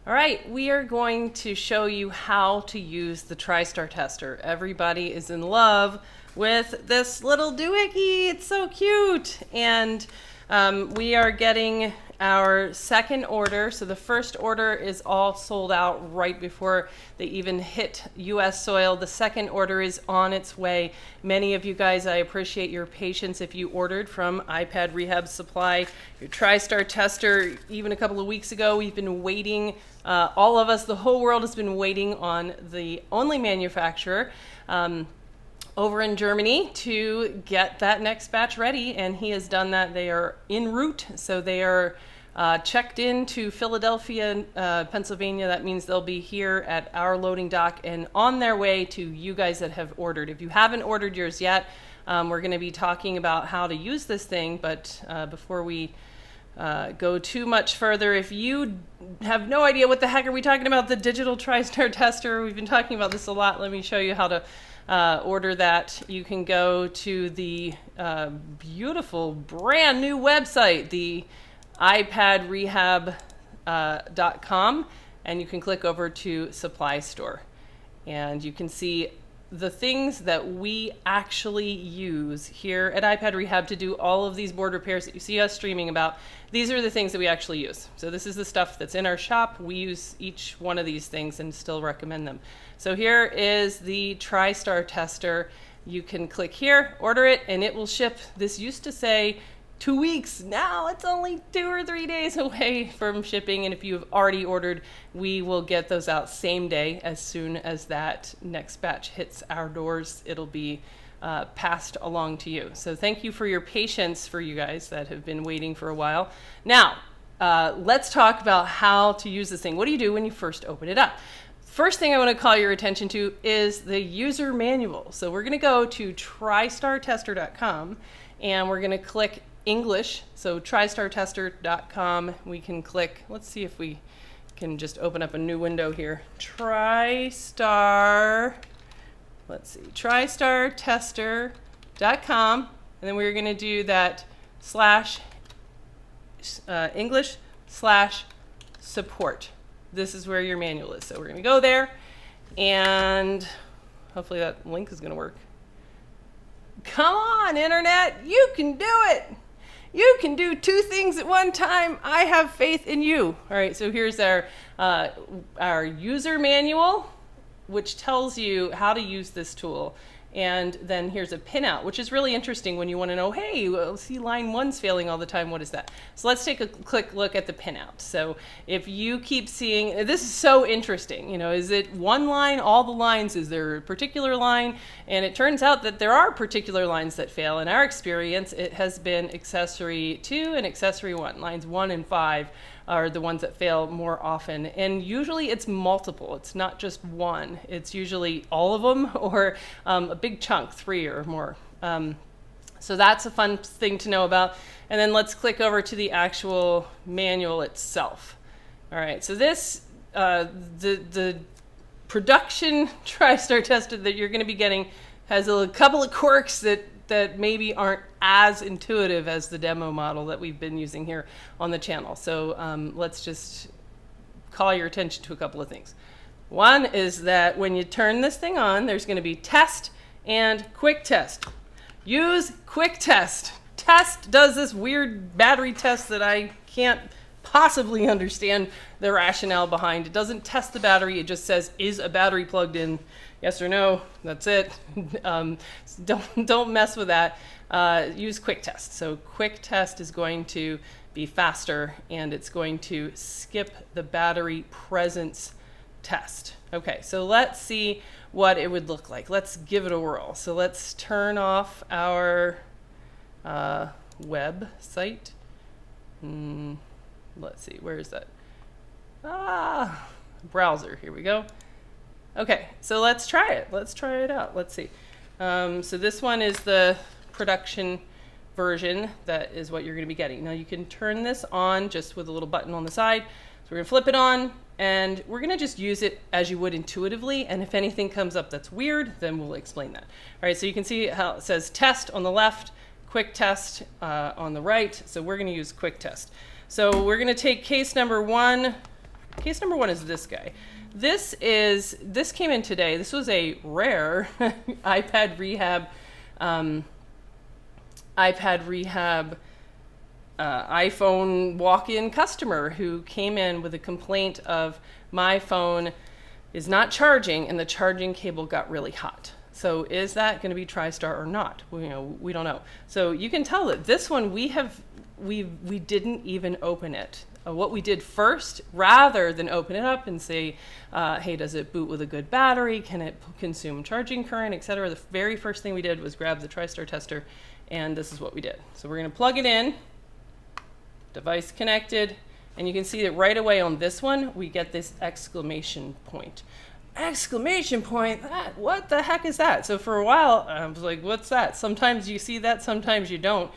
All right, we are going to show you how to use the TriStar tester. Everybody is in love with this little doohickey. It's so cute. And we are getting our second order. So the first order is all sold out right before they even hit US soil. The second order is on its way. Many of you guys, I appreciate your patience if you ordered from iPad Rehab Supply, your TriStar tester. Even a couple of weeks ago, we've been waiting. All of us, the whole world has been waiting on the only manufacturer over in Germany to get that next batch ready, and he has done that. They are en route, so they are checked into Philadelphia, Pennsylvania. That means they'll be here at our loading dock and on their way to you guys that have ordered. If you haven't ordered yours yet, we're going to be talking about how to use this thing, but before we go too much further, if you have no idea what the heck are we talking about, the Digital Tristar Tester, we've been talking about this a lot. Let me show you how to order that. You can go to the beautiful brand new website, the iPadRehab.com, and you can click over to Supply Store. And you can see the things that we actually use here at iPad Rehab to do all of these board repairs that you see us streaming about. These are the things that we actually use. So this is the stuff that's in our shop. We use each one of these things and still recommend them. So here is the TriStar tester. You can click here, order it, and it will ship. This used to say 2 weeks. Now it's only 2 or 3 days away from shipping. And if you have already ordered, we will get those out same day. As soon as that next batch hits our doors, it'll be passed along to you. So thank you for your patience, for you guys that have been waiting for a while. Now, let's talk about how to use this thing. What do you do when you first open it up? First thing I want to call your attention to is the user manual. So we're going to go to tristartester.com and we're going to click English. So tristartester.com, we can click, let's see if we can just open up a new window here. tristartester.com, and then we're going to do that /English/support. This is where your manual is. So we're going to go there, and hopefully that link is going to work. Come on, Internet, you can do it. You can do 2 things at one time. I have faith in you. All right, so here's our user manual, which tells you how to use this tool. And then here's a pinout, which is really interesting when you want to know, hey, well, see line 1's failing all the time. What is that? So let's take a quick look at the pinout. So if you keep seeing, this is so interesting, you know, is it one line, all the lines? Is there a particular line? And it turns out that there are particular lines that fail. In our experience, it has been accessory 2 and accessory 1. Lines 1 and 5 are the ones that fail more often. And usually it's multiple. It's not just one. It's usually all of them or a big chunk, 3 or more. So that's a fun thing to know about. And then let's click over to the actual manual itself. All right, so this, the production TriStar tester that you're going to be getting has a couple of quirks that maybe aren't as intuitive as the demo model that we've been using here on the channel. So let's just call your attention to a couple of things. One is that when you turn this thing on, there's going to be test and quick test. Use quick test. Test does this weird battery test that I can't possibly understand the rationale behind. It doesn't test the battery. It just says, is a battery plugged in? Yes or no. That's it. Don't mess with that. Use quick test. So quick test is going to be faster, and it's going to skip the battery presence test. Okay, so let's see what it would look like. Let's give it a whirl. So let's turn off our website. Let's see, where is that? Browser, here we go. Okay, so let's try it. Let's try it out. Let's see. So this one is the production version. That is what you're going to be getting. Now you can turn this on just with a little button on the side. So we're going to flip it on, and we're going to just use it as you would intuitively. And if anything comes up that's weird, then we'll explain that. All right, so you can see how it says test on the left, quick test on the right. So we're going to use quick test. So we're going to take case number 1. Case number 1 is this guy. This came in today. This was a rare iPad Rehab iPhone walk-in customer who came in with a complaint of my phone is not charging and the charging cable got really hot. So is that going to be Tristar or not? We don't know. So you can tell that this one we didn't even open it. What we did first, rather than open it up and say, hey, does it boot with a good battery? Can it consume charging current, etc.? The very first thing we did was grab the Tristar tester, and this is what we did. So we're going to plug it in, device connected, and you can see that right away on this one, we get this exclamation point. Exclamation point, what the heck is that? So for a while, I was like, what's that? Sometimes you see that, sometimes you don't.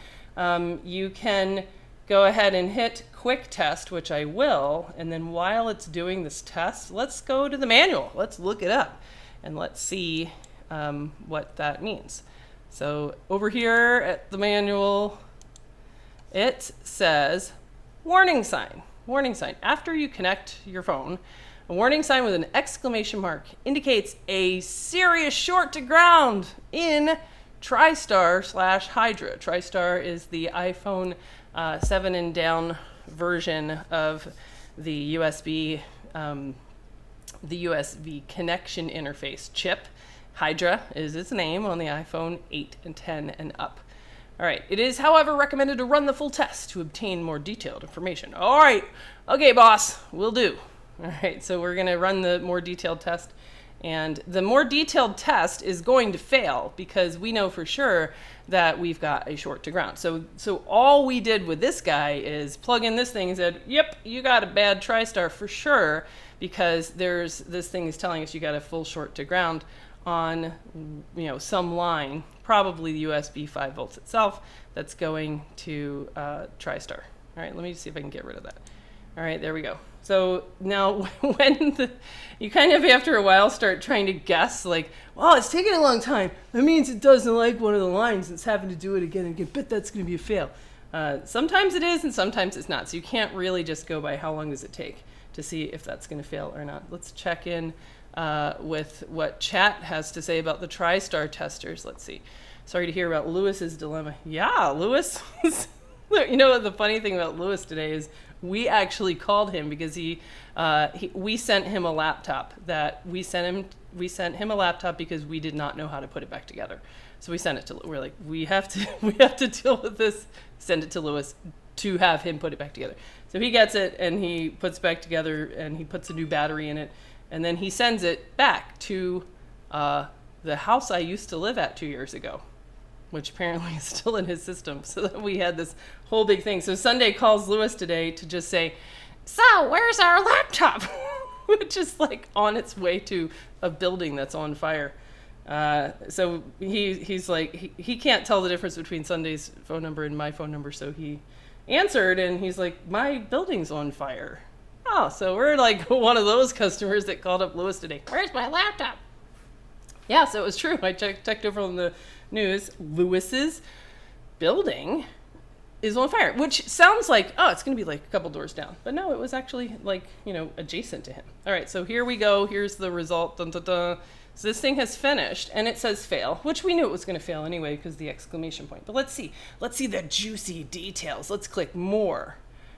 You can go ahead and hit quick test, which I will, and then while it's doing this test, let's go to the manual. Let's look it up, and let's see what that means. So over here at the manual, it says warning sign. Warning sign. After you connect your phone, a warning sign with an exclamation mark indicates a serious short to ground in Tristar/Hydra. Tristar is the iPhone 7 and down version of the USB connection interface chip. Hydra is its name on the iPhone 8 and 10 and up. All right, it is, however, recommended to run the full test to obtain more detailed information. All right, okay, boss, will do. All right, so we're gonna run the more detailed test, and the more detailed test is going to fail because we know for sure that we've got a short to ground. So all we did with this guy is plug in this thing and said, yep, you got a bad Tristar for sure, because this thing is telling us you got a full short to ground on some line, probably the USB 5 volts itself, that's going to Tristar. All right, let me see if I can get rid of that. All right, there we go. So now when you kind of after a while start trying to guess, like, well, it's taking a long time, that means it doesn't like one of the lines, it's having to do it again and again, but that's going to be a fail. Sometimes it is and sometimes it's not, so you can't really just go by how long does it take to see if that's going to fail or not. Let's check in with what chat has to say about the Tristar testers. Let's see. Sorry to hear about Lewis's dilemma. Yeah, Lewis. You know what the funny thing about Lewis today is we actually called him because we sent him a laptop that we sent him a laptop because we did not know how to put it back together. So we sent it to, we're like, we have to deal with this, send it to Lewis to have him put it back together. So he gets it and he puts it back together and he puts a new battery in it. And then he sends it back to the house I used to live at 2 years ago, which apparently is still in his system. So that we had this whole big thing. So Sunday calls Lewis today to just say, so where's our laptop? Which is like on its way to a building that's on fire. So he's like, he can't tell the difference between Sunday's phone number and my phone number. So he answered and he's like, my building's on fire. Oh, so we're like one of those customers that called up Lewis today. Where's my laptop? Yeah, so it was true. I checked over on the news. Lewis's building is on fire, which sounds like, oh, it's going to be like a couple doors down. But no, it was actually like, adjacent to him. All right, so here we go. Here's the result. Dun, dun, dun. So this thing has finished, and it says fail, which we knew it was going to fail anyway because the exclamation point. But let's see the juicy details. Let's click more.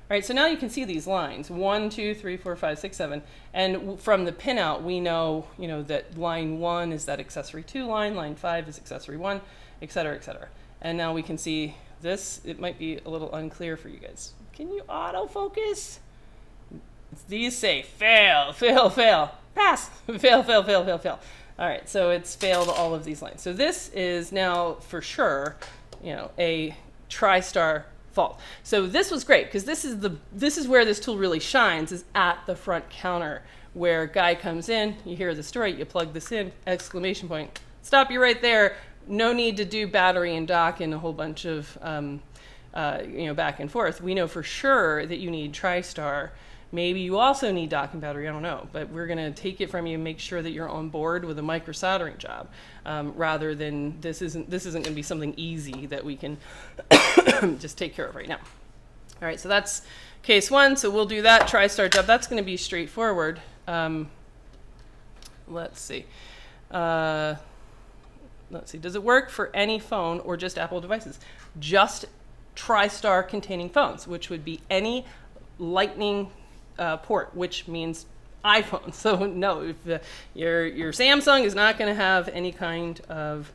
All right, so now you can see these lines, 1, 2, 3, 4, 5, 6, 7. And from the pinout, we know, that line 1 is that accessory 2 line 5 is accessory 1, et cetera, et cetera. And now we can see this. It might be a little unclear for you guys. Can you autofocus? These say fail, fail, fail, pass, fail, fail, fail, fail, fail. All right, so it's failed all of these lines. So this is now for sure, a Tristar fault. So this was great because this is where this tool really shines, is at the front counter where guy comes in, you hear the story, you plug this in, exclamation point, stop you right there. No need to do battery and dock and a whole bunch of back and forth. We know for sure that you need Tristar. Maybe you also need dock and battery, I don't know, but we're going to take it from you and make sure that you're on board with a micro soldering job, rather than this isn't going to be something easy that we can just take care of right now. All right, so that's case 1, so we'll do that Tristar job. That's going to be straightforward. Let's see. Does it work for any phone or just Apple devices? Just Tristar containing phones, which would be any Lightning port, which means iPhone. So no, if your Samsung is not going to have any kind of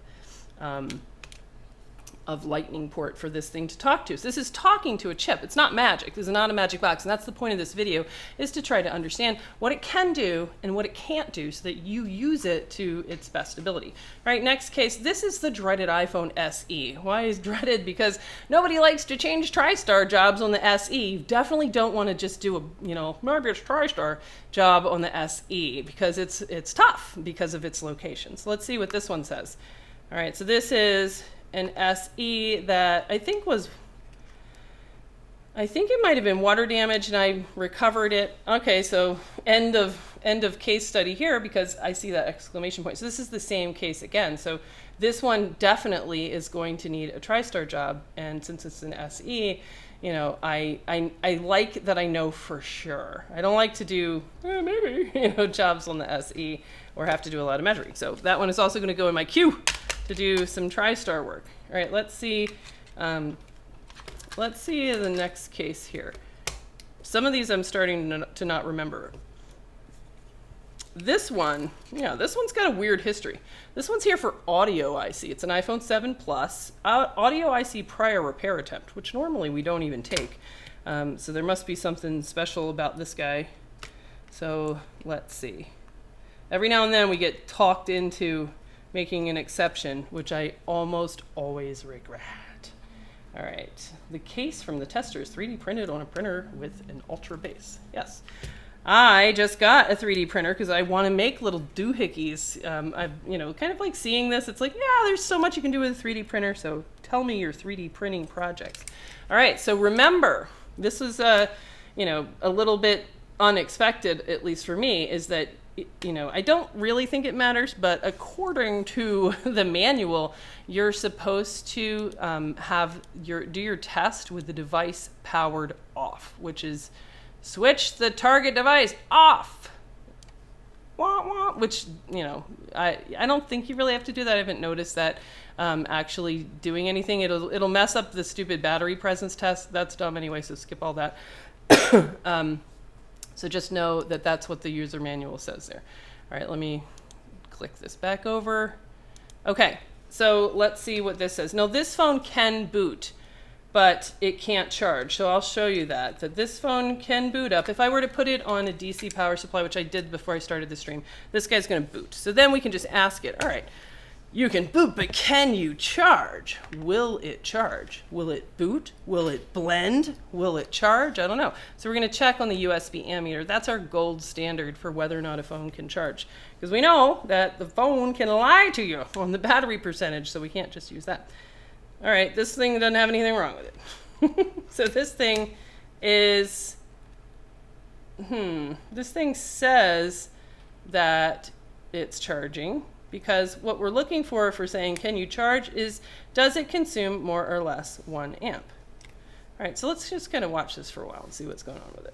Lightning port for this thing to talk to. So this is talking to a chip. It's not magic. This is not a magic box. And that's the point of this video, is to try to understand what it can do and what it can't do so that you use it to its best ability. All right, next case. This is the dreaded iPhone SE. Why is dreaded? Because nobody likes to change Tristar jobs on the SE. You definitely don't want to just do a, maybe it's Tristar job on the SE, because it's tough because of its location. So let's see what this one says. All right, so this is an SE that I think it might have been water damage, and I recovered it. Okay, so end of case study here, because I see that exclamation point. So this is the same case again. So this one definitely is going to need a Tristar job, and since it's an SE, I like that I know for sure. I don't like to do maybe jobs on the SE or have to do a lot of measuring. So that one is also going to go in my queue to do some Tristar work. All right, let's see the next case here. Some of these I'm starting to not remember. This one, this one's got a weird history. This one's here for audio IC. It's an iPhone 7 Plus, audio IC prior repair attempt, which normally we don't even take. So there must be something special about this guy. So let's see. Every now and then we get talked into making an exception, which I almost always regret. All right, the case from the tester is 3D printed on a printer with an ultra base. Yes, I just got a 3D printer because I want to make little doohickeys. I've, kind of like seeing this. It's like, yeah, there's so much you can do with a 3D printer. So tell me your 3D printing projects. All right, so remember, this was a little bit unexpected, at least for me, is that I don't really think it matters, but according to the manual, you're supposed to do your test with the device powered off, which is switch the target device off. Wah, wah, which, I don't think you really have to do that. I haven't noticed that actually doing anything. It'll mess up the stupid battery presence test. That's dumb anyway, so skip all that. So just know that that's what the user manual says there. All right, let me click this back over. Okay, so let's see what this says. Now, this phone can boot, but it can't charge. So I'll show you that this phone can boot up. If I were to put it on a DC power supply, which I did before I started the stream, this guy's going to boot. So then we can just ask it, all right, you can boot, but can you charge? Will it charge? Will it boot? Will it blend? Will it charge? I don't know. So we're going to check on the USB ammeter. That's our gold standard for whether or not a phone can charge, because we know that the phone can lie to you on the battery percentage, so we can't just use that. All right, this thing doesn't have anything wrong with it. So this thing is, this thing says that it's charging, because what we're looking for saying, can you charge, is does it consume more or less 1 amp? All right, so let's just kind of watch this for a while and see what's going on with it.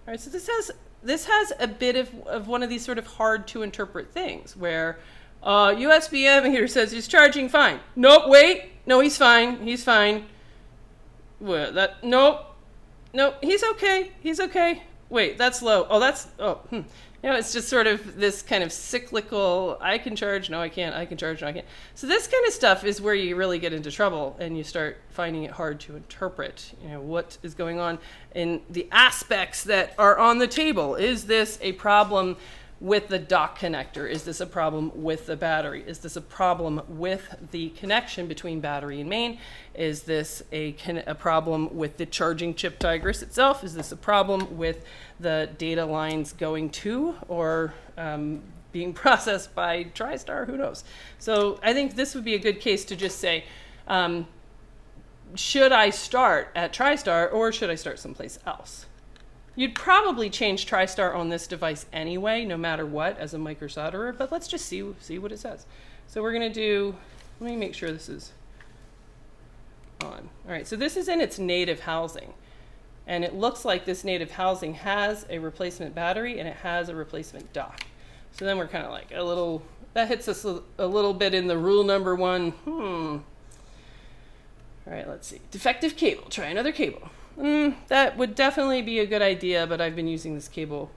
All right, so this has a bit of one of these sort of hard to interpret things where USB ammeter says he's charging fine. Nope, wait, no, he's fine, he's fine. Well, nope, he's okay. Wait, that's low. It's just sort of this kind of cyclical, I can charge, no I can't, I can charge, no I can't. So this kind of stuff is where you really get into trouble and you start finding it hard to interpret, what is going on in the aspects that are on the table. Is this a problem with the dock connector? Is this a problem with the battery? Is this a problem with the connection between battery and main? Is this a problem with the charging chip digress itself? Is this a problem with the data lines going to or being processed by Tristar? Who knows? So I think this would be a good case to just say, should I start at Tristar or should I start someplace else? You'd probably change Tristar on this device anyway, no matter what, as a micro solderer, but let's just see what it says. So we're going to do, let me make sure this is on. All right, so this is in its native housing. And it looks like this native housing has a replacement battery and it has a replacement dock. So then we're kind of like a little, that hits us a little bit in the rule number one. All right, let's see. Defective cable, try another cable. That would definitely be a good idea, but I've been using this cable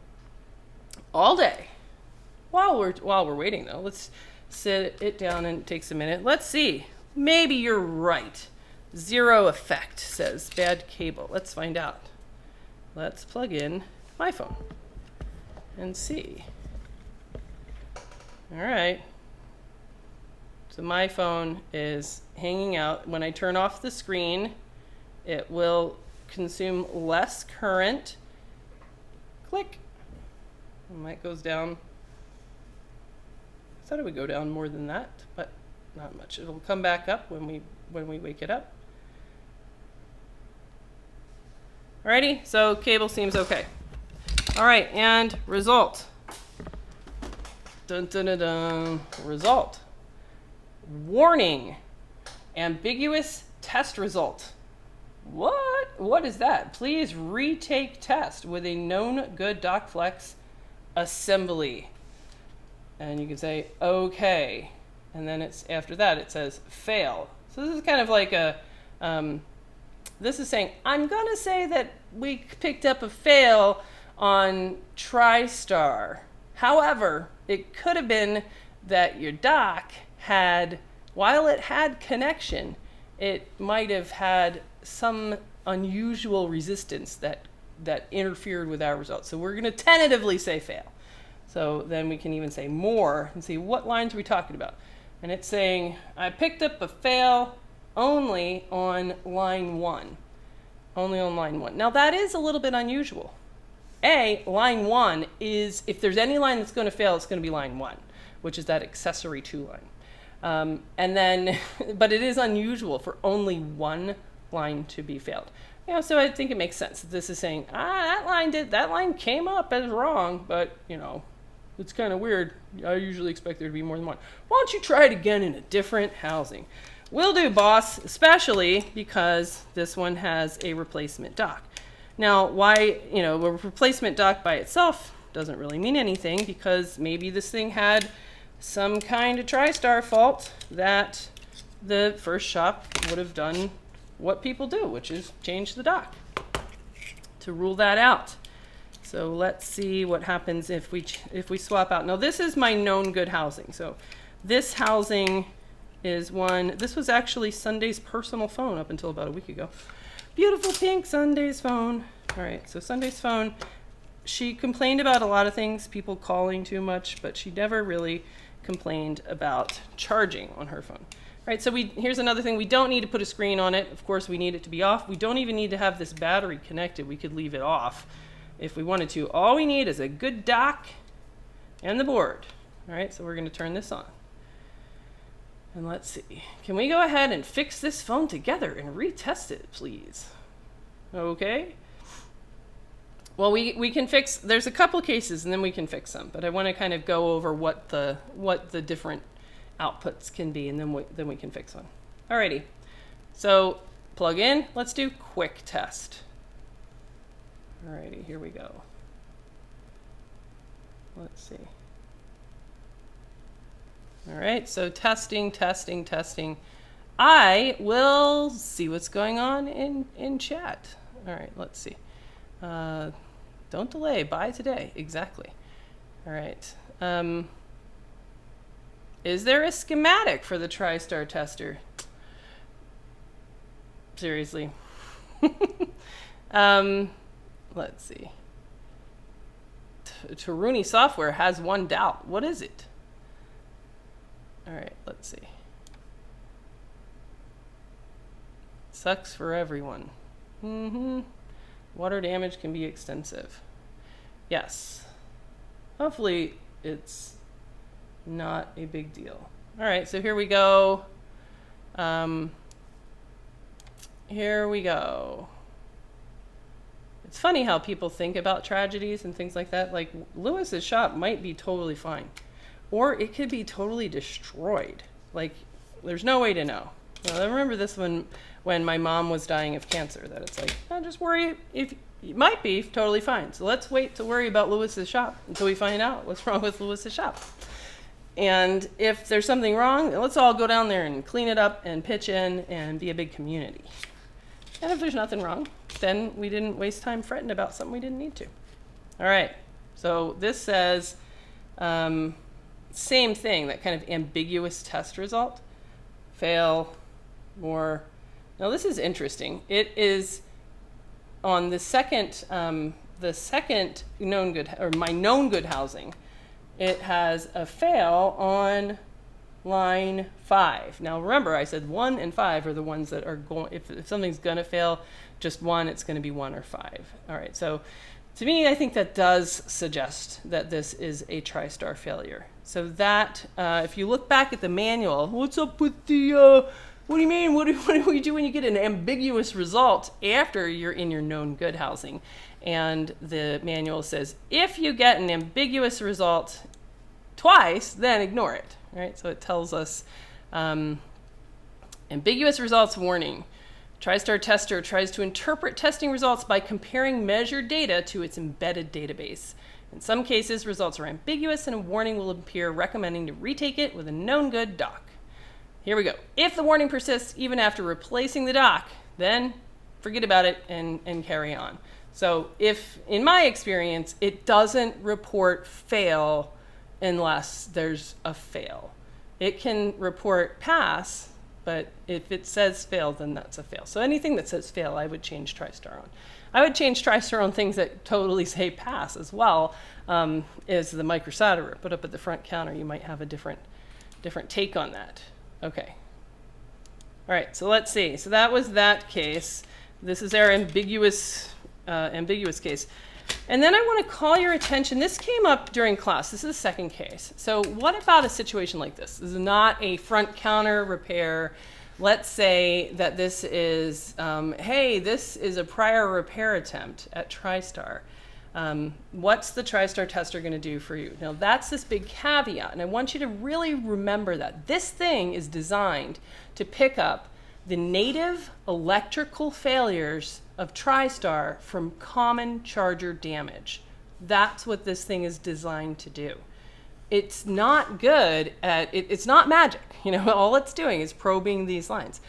all day. While we're waiting though, let's sit it down and it takes a minute. Let's see, maybe you're right. Zero effect, says bad cable. Let's find out. Let's plug in my phone and see. All right. So my phone is hanging out. When I turn off the screen, it will consume less current. Click. And that goes down. I thought it would go down more than that, but not much. It'll come back up when we wake it up. Alrighty, so cable seems okay. All right, and result. Dun, dun, dun, dun. Result. Warning. Ambiguous test result. What? What is that? Please retake test with a known good dock flex assembly. And you can say, okay. And then it's after that, it says fail. So this is kind of like a, this is saying, I'm going to say that we picked up a fail on Tristar. However, it could have been that your dock had, while it had connection, it might have had some unusual resistance that interfered with our results. So we're going to tentatively say fail. So then we can even say more and see what lines are we talking about. And it's saying, I picked up a fail only on line 1. Only on line 1. Now that is a little bit unusual. Line 1 is, if there's any line that's going to fail, it's going to be line 1, which is that accessory to line. And then, but it is unusual for only one line to be failed. You know, so I think it makes sense that this is saying, that line came up as wrong, but you know, it's kind of weird. I usually expect there to be more than one. Why don't you try it again in a different housing? Will do, boss, especially because this one has a replacement dock. Now, why, you know, a replacement dock by itself doesn't really mean anything, because maybe this thing had some kind of Tristar fault that the first shop would have done what people do, which is change the dock to rule that out. So let's see what happens if we swap out. Now this is my known good housing. So this housing is one, this was actually Sunday's personal phone up until about a week ago. Beautiful pink Sunday's phone. All right, so Sunday's phone, she complained about a lot of things, people calling too much, but she never really complained about charging on her phone. All right, so here's another thing. We don't need to put a screen on it. Of course, we need it to be off. We don't even need to have this battery connected. We could leave it off if we wanted to. All we need is a good dock and the board. All right, so we're going to turn this on. And let's see. Can we go ahead and fix this phone together and retest it, please? Okay. Well, we can fix, there's a couple cases and then we can fix them, but I want to kind of go over what the different outputs can be, and then we can fix one. Alrighty, so plug in, let's do quick test. Alrighty, here we go. Let's see. Alright, so testing. I will see what's going on in chat. Alright, let's see. Don't delay, buy today, exactly. Alright. Is there a schematic for the Tristar tester? Seriously. Let's see. Taruni Software has one doubt. What is it? All right, let's see. Sucks for everyone. Water damage can be extensive. Yes. Hopefully it's not a big deal. All right, so here we go. Here we go. It's funny how people think about tragedies and things like that. Like Lewis's shop might be totally fine, or it could be totally destroyed. Like there's no way to know. Well, I remember this one when my mom was dying of cancer, that it's like, oh, just worry if it might be totally fine. So let's wait to worry about Lewis's shop until we find out what's wrong with Lewis's shop. And if there's something wrong, let's all go down there and clean it up and pitch in and be a big community. And if there's nothing wrong, then we didn't waste time fretting about something we didn't need to. All right, so this says same thing, that kind of ambiguous test result. Fail, more. Now this is interesting. It is on the second known good, or my known good housing. It has a fail on line 5. Now remember, I said 1 and 5 are the ones that are going, if something's going to fail, just 1, it's going to be 1 or 5. All right, so to me, I think that does suggest that this is a TriStar failure. So that, if you look back at the manual, what's up with the, what do you mean? What do we do when you get an ambiguous result after you're in your known good housing? And the manual says, if you get an ambiguous result twice, then ignore it, right? So it tells us ambiguous results warning. TriStar Tester tries to interpret testing results by comparing measured data to its embedded database. In some cases, results are ambiguous and a warning will appear recommending to retake it with a known good dock. Here we go. If the warning persists even after replacing the dock, then forget about it and carry on. So if, in my experience, it doesn't report fail unless there's a fail. It can report pass, but if it says fail, then that's a fail. So anything that says fail, I would change TriStar on. I would change TriStar on things that totally say pass as well, is the microsolderer. Put up at the front counter, you might have a different take on that. Okay. All right, so let's see. So that was that case. This is our ambiguous case. And then I want to call your attention. This came up during class. This is the second case. So what about a situation like this? This is not a front counter repair. Let's say that this is, hey, this is a prior repair attempt at TriStar. What's the TriStar tester going to do for you? Now that's this big caveat, and I want you to really remember that this thing is designed to pick up the native electrical failures of TriStar from common charger damage. That's what this thing is designed to do. It's not good at, it's not magic. You know, all it's doing is probing these lines.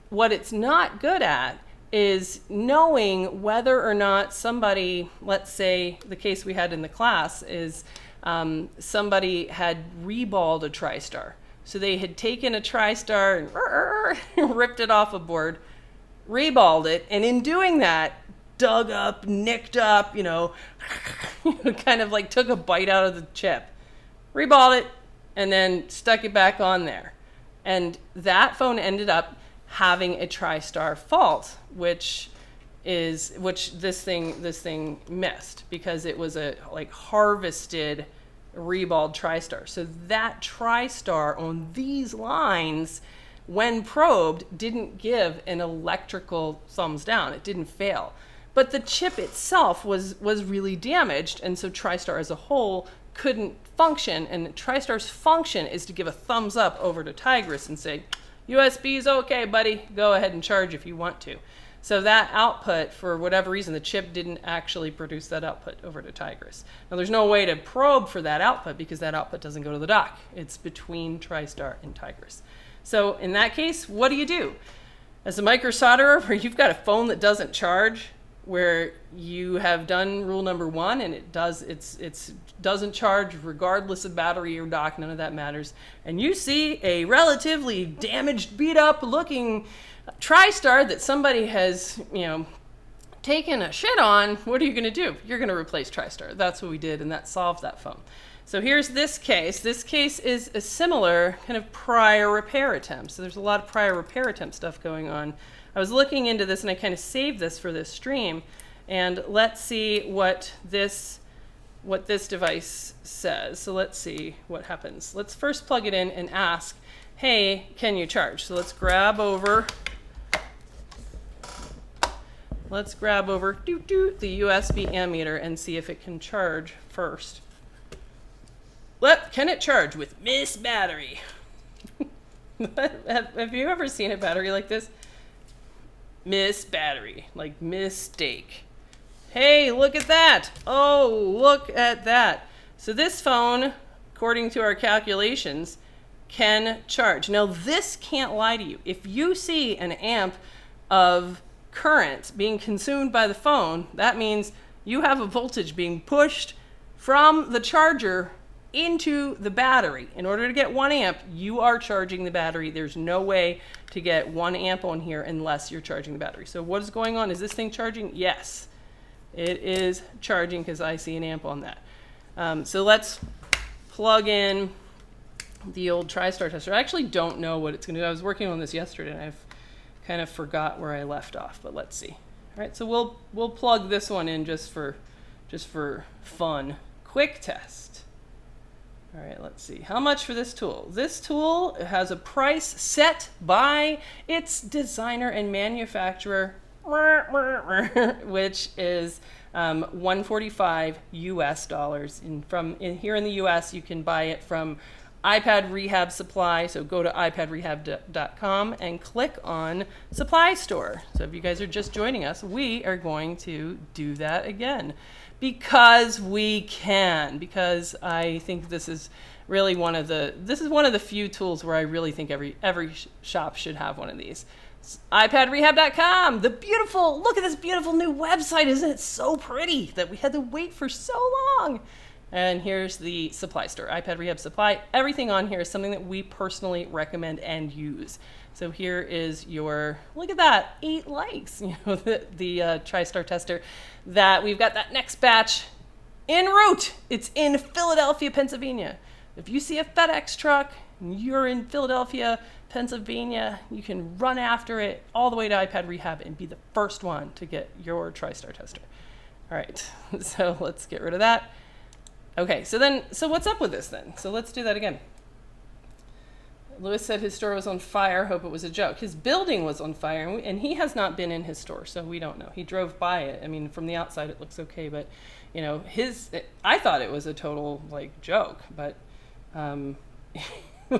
What it's not good at is knowing whether or not somebody, let's say the case we had in the class is somebody had reballed a TriStar. So they had taken a TriStar and ripped it off a board, reballed it, and in doing that, dug up, nicked up, you know, kind of like took a bite out of the chip, reballed it, and then stuck it back on there. And that phone ended up having a TriStar fault, which this thing missed because it was a like harvested reballed TriStar. So that TriStar on these lines, when probed, didn't give an electrical thumbs down. It didn't fail. But the chip itself was really damaged, and so TriStar as a whole couldn't function. And TriStar's function is to give a thumbs up over to Tigris and say, USB's okay, buddy. Go ahead and charge if you want to. So that output, for whatever reason, the chip didn't actually produce that output over to Tigris. Now there's no way to probe for that output because that output doesn't go to the dock. It's between TriStar and Tigris. So in that case, what do you do? As a microsolderer, where you've got a phone that doesn't charge, where you have done rule number 1 and it doesn't charge regardless of battery or dock, none of that matters, and you see a relatively damaged, beat up looking TriStar that somebody has, you know, taken a shit on, what are you going to do? You're going to replace TriStar. That's what we did, and that solved that phone. So here's this case. This case is a similar kind of prior repair attempt. So there's a lot of prior repair attempt stuff going on. I was looking into this, and I kind of saved this for this stream. And let's see what this device says. So let's see what happens. Let's first plug it in and ask, hey, can you charge? So let's grab over the USB ammeter and see if it can charge first. Can it charge with Miss Battery? Have you ever seen a battery like this? Miss battery, like mistake. Hey, look at that. Oh, look at that. So this phone, according to our calculations, can charge. Now this can't lie to you. If you see an amp of current being consumed by the phone, that means you have a voltage being pushed from the charger into the battery. In order to get 1 amp, you are charging the battery. There's no way to get 1 amp on here unless you're charging the battery. So what is going on? Is this thing charging? Yes, it is charging because I see an amp on that. So let's plug in the old Tristar tester. I actually don't know what it's going to do. I was working on this yesterday and I've kind of forgot where I left off, but let's see. All right, so we'll plug this one in just for fun. Quick test. All right, let's see. How much for this tool? This tool has a price set by its designer and manufacturer, which is $145 US. Here in the US, you can buy it from iPad Rehab Supply. So go to iPadRehab.com and click on Supply Store. So if you guys are just joining us, we are going to do that again. Because we can, because I think this is really one of the few tools where I really think every shop should have one of these. It's iPadRehab.com. Look at this beautiful new website. Isn't it so pretty that we had to wait for so long? And here's the supply store, iPad Rehab Supply. Everything on here is something that we personally recommend and use. So here is your, look at that, 8 likes, the Tristar tester. That we've got that next batch en route. It's in Philadelphia, Pennsylvania. If you see a FedEx truck and you're in Philadelphia, Pennsylvania, you can run after it all the way to iPad Rehab and be the first one to get your Tristar tester. All right, so let's get rid of that. Okay, so what's up with this then? So let's do that again. Lewis said his store was on fire. Hope it was a joke. His building was on fire, and he has not been in his store, so we don't know. He drove by it. I mean, from the outside it looks okay, but I thought it was a total joke. But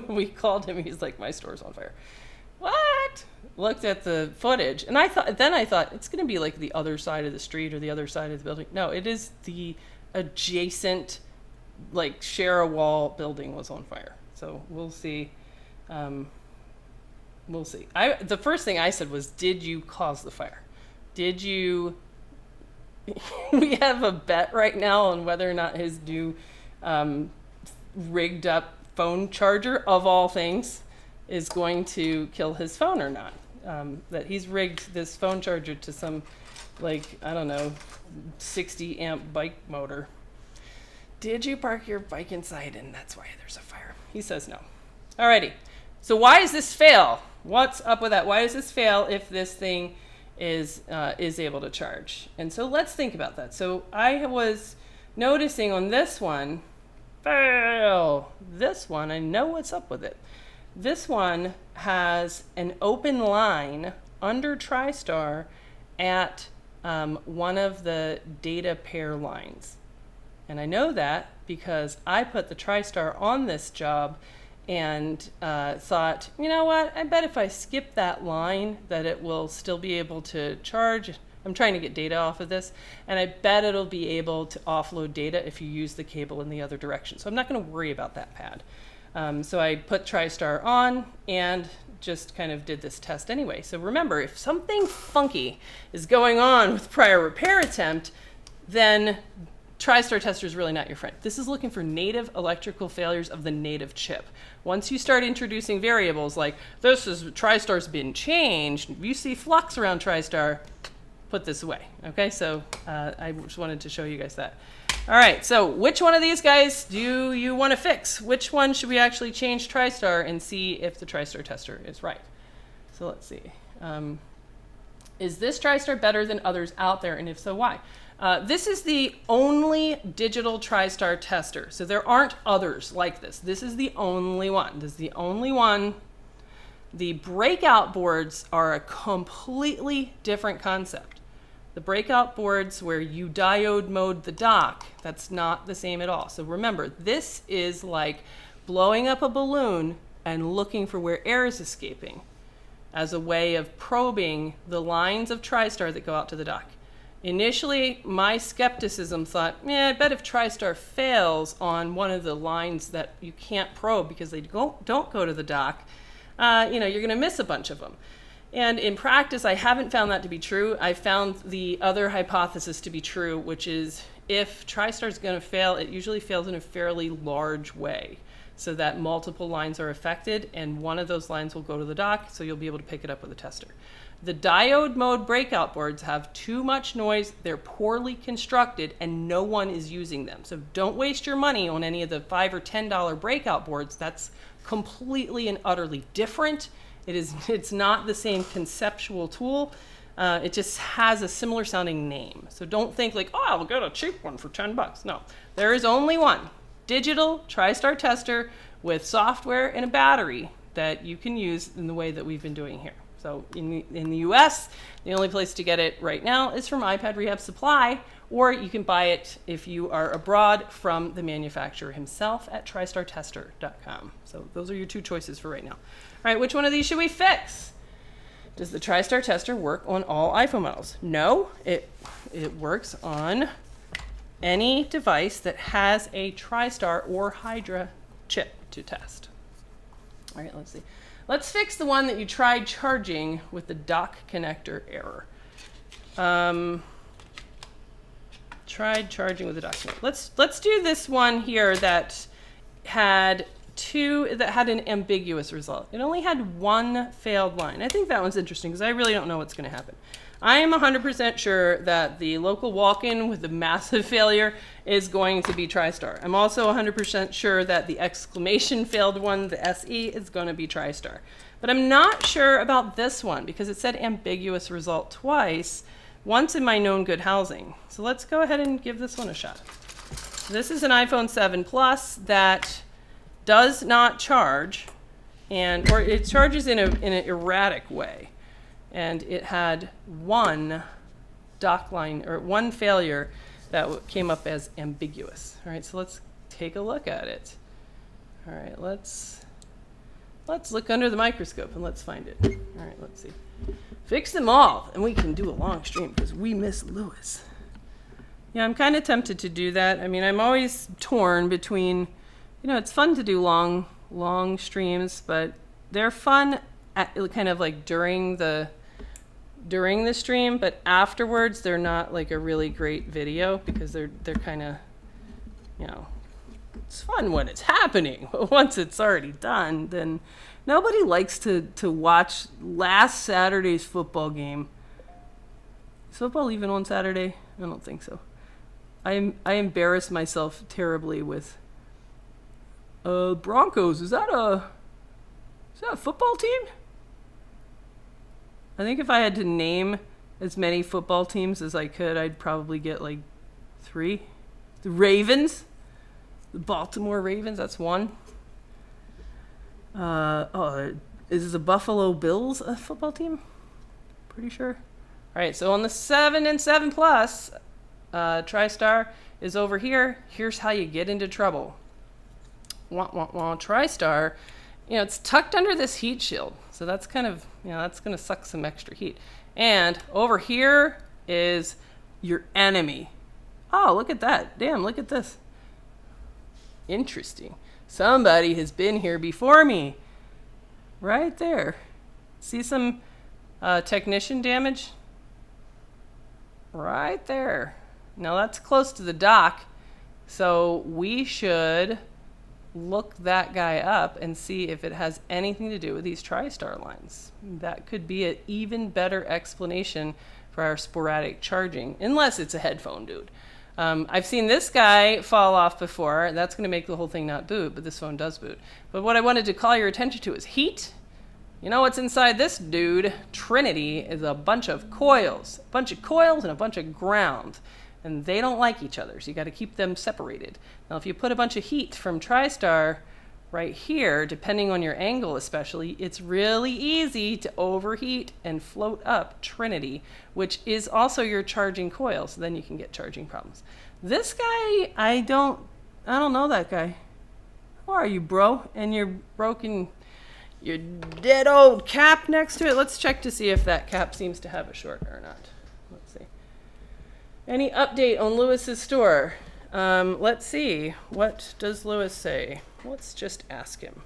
we called him. He's like, my store's on fire. What? Looked at the footage, and I thought it's going to be like the other side of the street or the other side of the building. No, it is the adjacent, share a wall building was on fire. So we'll see. We'll see. The first thing I said was, did you cause the fire? Did you? We have a bet right now on whether or not his new rigged up phone charger, of all things, is going to kill his phone or not. That he's rigged this phone charger to some, I don't know, 60 amp bike motor. Did you park your bike inside and that's why there's a fire? He says no. Alrighty. So why does this fail? What's up with that? Why does this fail if this thing is able to charge? And so let's think about that. So I was noticing on this one, fail. This one, I know what's up with it. This one has an open line under Tristar at one of the data pair lines. And I know that because I put the Tristar on this job and thought, you know what, I bet if I skip that line that it will still be able to charge. I'm trying to get data off of this, and I bet it'll be able to offload data if you use the cable in the other direction. So I'm not going to worry about that pad. So I put Tristar on and just kind of did this test anyway. So remember, if something funky is going on with prior repair attempt, then Tristar tester is really not your friend. This is looking for native electrical failures of the native chip. Once you start introducing variables like Tristar's been changed, if you see flux around Tristar, put this away. Okay, so I just wanted to show you guys that. All right, so which one of these guys do you want to fix? Which one should we actually change Tristar and see if the Tristar tester is right? So let's see. Is this Tristar better than others out there, and if so, why? This is the only digital Tristar tester. So there aren't others like this. This is the only one. This is the only one. The breakout boards are a completely different concept. The breakout boards where you diode mode the dock, that's not the same at all. So remember, this is like blowing up a balloon and looking for where air is escaping as a way of probing the lines of TriStar that go out to the dock. Initially, my skepticism thought, I bet if TriStar fails on one of the lines that you can't probe because they don't go to the dock, you're going to miss a bunch of them. And in practice, I haven't found that to be true. I found the other hypothesis to be true, which is if TriStar is going to fail, it usually fails in a fairly large way, so that multiple lines are affected, and one of those lines will go to the dock, so you'll be able to pick it up with a tester. The diode mode breakout boards have too much noise, they're poorly constructed, and no one is using them. So don't waste your money on any of the $5 or $10 breakout boards. That's completely and utterly different. It's not the same conceptual tool. It just has a similar sounding name. So don't think like, oh, I'll get a cheap one for $10. No, there is only one. Digital Tristar Tester with software and a battery that you can use in the way that we've been doing here. So in the US, the only place to get it right now is from iPad Rehab Supply, or you can buy it if you are abroad from the manufacturer himself at tristartester.com. So those are your two choices for right now. All right, which one of these should we fix? Does the TriStar Tester work on all iPhone models? No, it works on any device that has a TriStar or Hydra chip to test. All right, let's see. Let's fix the one that you tried charging with the dock connector error. Tried charging with the dock connector. Let's do this one here that had an ambiguous result. It only had one failed line. I think that one's interesting because I really don't know what's going to happen. I am 100% sure that the local walk-in with the massive failure is going to be TriStar. I'm also 100% sure that the exclamation failed one, the SE, is going to be TriStar. But I'm not sure about this one because it said ambiguous result twice, once in my known good housing. So let's go ahead and give this one a shot. This is an iPhone 7 Plus that does not charge, or it charges in an erratic way. And it had one dock line, or one failure that came up as ambiguous. All right, so let's take a look at it. All right, let's look under the microscope and let's find it. All right, let's see. Fix them all, and we can do a long stream because we miss Lewis. Yeah, I'm kind of tempted to do that. I mean, I'm always torn between, it's fun to do long streams, but they're fun at, kind of like during the stream, but afterwards they're not like a really great video because they're kind of, it's fun when it's happening, but once it's already done, then nobody likes to watch last Saturday's football game. Is football even on Saturday? I don't think so. I embarrass myself terribly with Broncos. Is that a football team? I think if I had to name as many football teams as I could, I'd probably get like 3. The Ravens, the Baltimore Ravens, that's one. Is the Buffalo Bills a football team? Pretty sure. All right, so on the 7 and 7 Plus, TriStar is over here. Here's how you get into trouble. TriStar, it's tucked under this heat shield. So that's kind of, that's going to suck some extra heat. And over here is your enemy. Oh, look at that. Damn, look at this. Interesting. Somebody has been here before me. Right there. See some technician damage? Right there. Now that's close to the dock. So we should look that guy up and see if it has anything to do with these TriStar lines. That could be an even better explanation for our sporadic charging, unless it's a headphone dude. I've seen this guy fall off before. That's going to make the whole thing not boot, but this phone does boot. But what I wanted to call your attention to is heat. You know what's inside this dude? Trinity is a bunch of coils. A bunch of coils and a bunch of ground. And they don't like each other, so you got to keep them separated. Now, if you put a bunch of heat from TriStar right here, depending on your angle especially, it's really easy to overheat and float up Trinity, which is also your charging coil, so then you can get charging problems. This guy, I don't know that guy. Who are you, bro? And your broken your dead old cap next to it. Let's check to see if that cap seems to have a short or not. Let's see. Any update on Lewis's store? Let's see. What does Lewis say? Let's just ask him.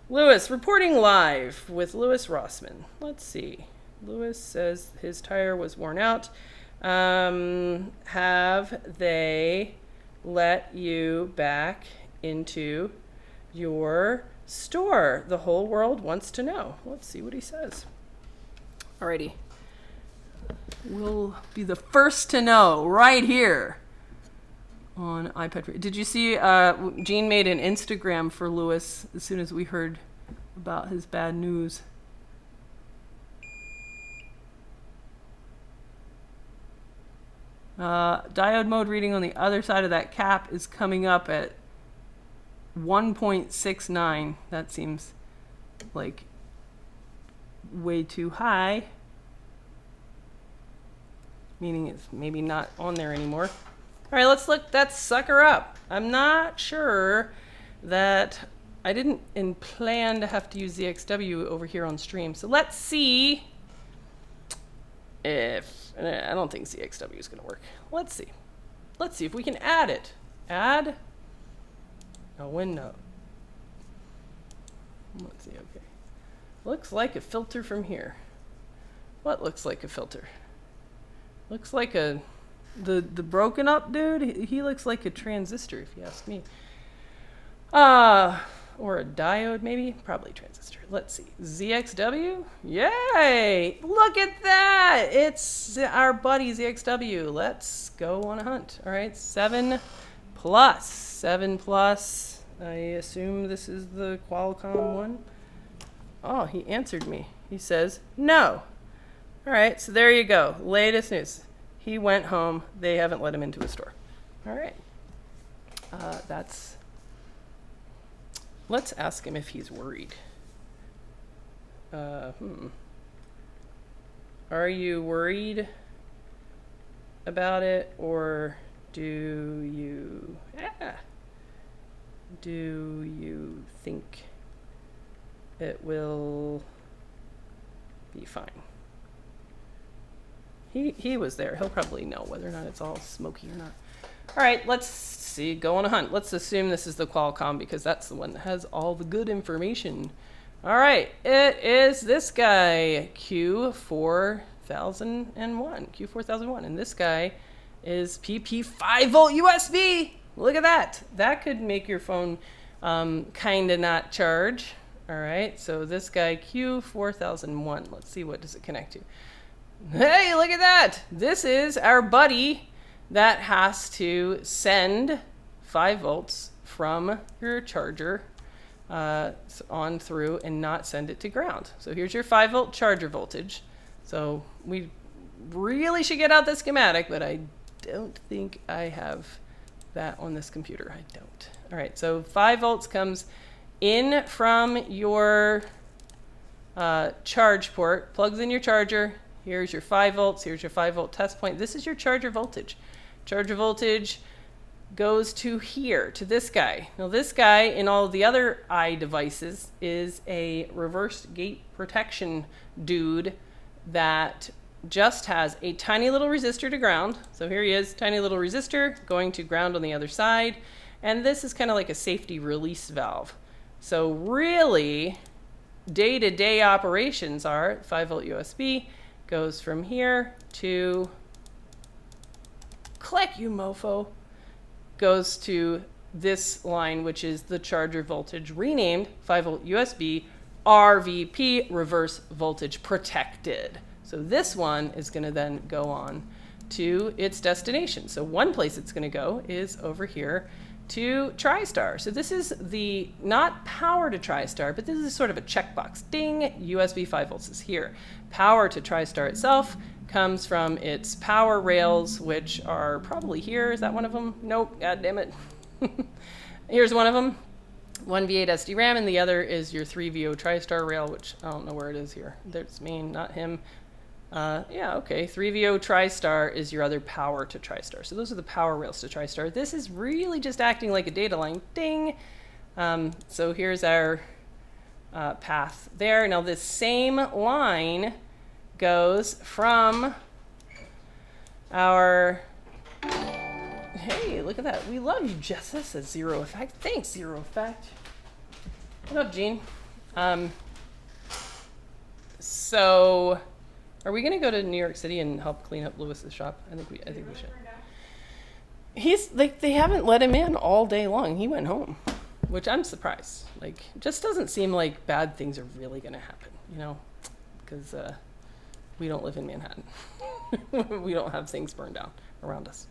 Lewis, reporting live with Lewis Rossman. Let's see. Lewis says his tire was worn out. Have they let you back into your store? The whole world wants to know. Let's see what he says. Alrighty. We'll be the first to know right here on iPad. Did you see Gene made an Instagram for Lewis as soon as we heard about his bad news? Diode mode reading on the other side of that cap is coming up at 1.69. That seems like way too high, meaning it's maybe not on there anymore. All right, let's look that sucker up. I'm not sure that I didn't plan to have to use ZXW over here on stream. So let's see if, I don't think ZXW is going to work. Let's see. Let's see if we can add it. Add a window. Let's see, okay. Looks like a filter from here. What looks like a filter? Looks like a, the broken up dude, he looks like a transistor if you ask me. Or a diode maybe, probably transistor. Let's see, ZXW, yay! Look at that, it's our buddy ZXW. Let's go on a hunt. All right, 7 plus, I assume this is the Qualcomm one. Oh, he answered me. He says no. All right, so there you go, latest news. He went home, they haven't let him into a store. All right, let's ask him if he's worried. Are you worried about it, or do you think it will be fine? He was there. He'll probably know whether or not it's all smoky or not. All right, let's see. Go on a hunt. Let's assume this is the Qualcomm because that's the one that has all the good information. All right, it is this guy, Q4001. Q4001, and this guy is PP 5-volt USB. Look at that. That could make your phone kind of not charge. All right, so this guy, Q4001. Let's see, what does it connect to? Hey, look at that. This is our buddy that has to send 5 volts from your charger on through and not send it to ground. So here's your 5-volt charger voltage. So we really should get out the schematic, but I don't think I have that on this computer. I don't. All right, so 5 volts comes in from your charge port, plugs in your charger. Here's your 5 volts. Here's your 5-volt test point. This is your charger voltage. Charger voltage goes to here, to this guy. Now this guy in all of the other iDevices is a reverse gate protection dude that just has a tiny little resistor to ground. So here he is, tiny little resistor going to ground on the other side. And this is kind of like a safety release valve. So really, day-to-day operations are 5-volt USB goes from here to, click you mofo, goes to this line, which is the charger voltage, renamed 5-volt USB RVP, reverse voltage protected. So this one is going to then go on to its destination. So one place it's going to go is over here to Tristar. So this is the, not power to Tristar, but this is sort of a checkbox. Ding, USB 5 volts is here. Power to Tristar itself comes from its power rails, which are probably here. Is that one of them? Nope, god damn it. Here's one of them. One V8 SD RAM, and the other is your 3VO Tristar rail, which I don't know where it is here. There's me, not him. Yeah, okay. 3VO Tristar is your other power to Tristar. So those are the power rails to Tristar. This is really just acting like a data line. Ding! So here's our path there. Now this same line goes from our, hey, look at that. We love you, Jess. That says zero effect. Thanks, zero effect. What up, Gene? So are we going to go to New York City and help clean up Lewis's shop? I think we should. He's like, they haven't let him in all day long. He went home, which I'm surprised. Like, it just doesn't seem like bad things are really going to happen, you know, because we don't live in Manhattan. We don't have things burned down around us.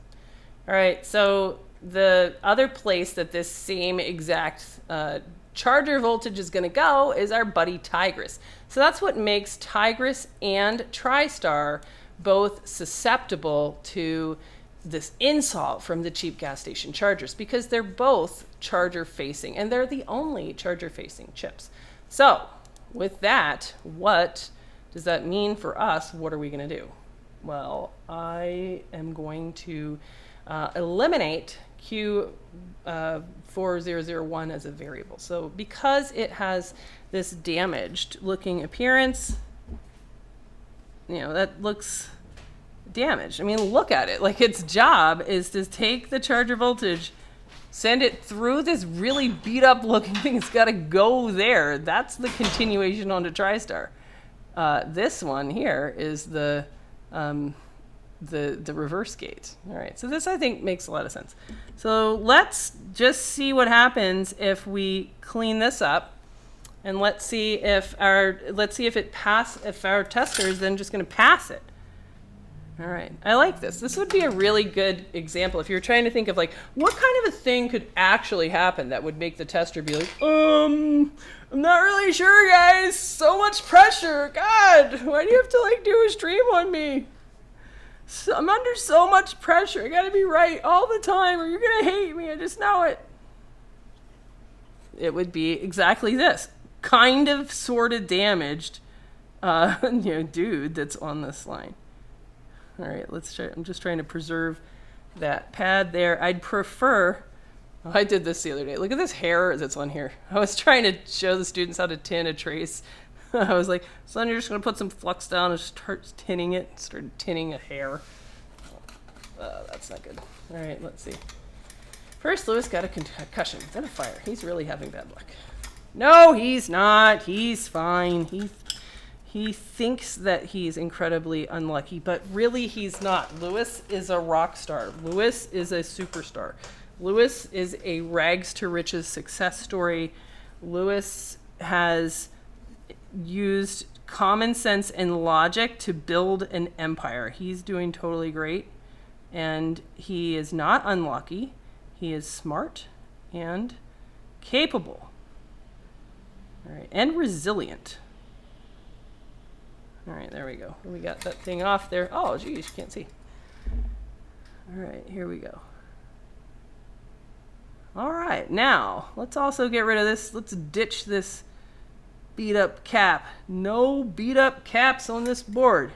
All right, so the other place that this same exact charger voltage is going to go is our buddy Tigris. So that's what makes Tigris and Tristar both susceptible to this insult from the cheap gas station chargers, because they're both charger facing, and they're the only charger facing chips. So with that, what does that mean for us? What are we going to do? Well, I am going to eliminate Q4001 as a variable. So because it has this damaged looking appearance, you know, that looks damaged. I mean, look at it. Like, its job is to take the charger voltage, send it through this really beat up looking thing. It's got to go there. That's the continuation onto Tristar. This one here is the reverse gate. All right, so this I think makes a lot of sense. So let's just see what happens if we clean this up, and let's see if our tester is then just going to pass it. All right, I like this. This would be a really good example if you're trying to think of like what kind of a thing could actually happen that would make the tester be like, I'm not really sure, guys. So much pressure. God, why do you have to like do a stream on me? So, I'm under so much pressure. I gotta be right all the time or you're gonna hate me. I just know it. It would be exactly this. Kind of sort of damaged dude that's on this line. All right, let's try. I'm just trying to preserve that pad there. I'd prefer, I did this the other day. Look at this hair that's on here. I was trying to show the students how to tin a trace. I was like, so then you're just going to put some flux down and start tinning it. Started tinning a hair. That's not good. All right, let's see. First, Lewis got a concussion, then a fire. He's really having bad luck. No, he's not. He's fine. He thinks that he's incredibly unlucky, but really he's not. Lewis is a rock star. Lewis is a superstar. Lewis is a rags to riches success story. Lewis has used common sense and logic to build an empire. He's doing totally great, and he is not unlucky. He is smart and capable. All right, and resilient. All right, there we go. We got that thing off there. Oh, geez, you can't see. All right, here we go. All right, now let's also get rid of this. Let's ditch this beat up cap. No beat up caps on this board.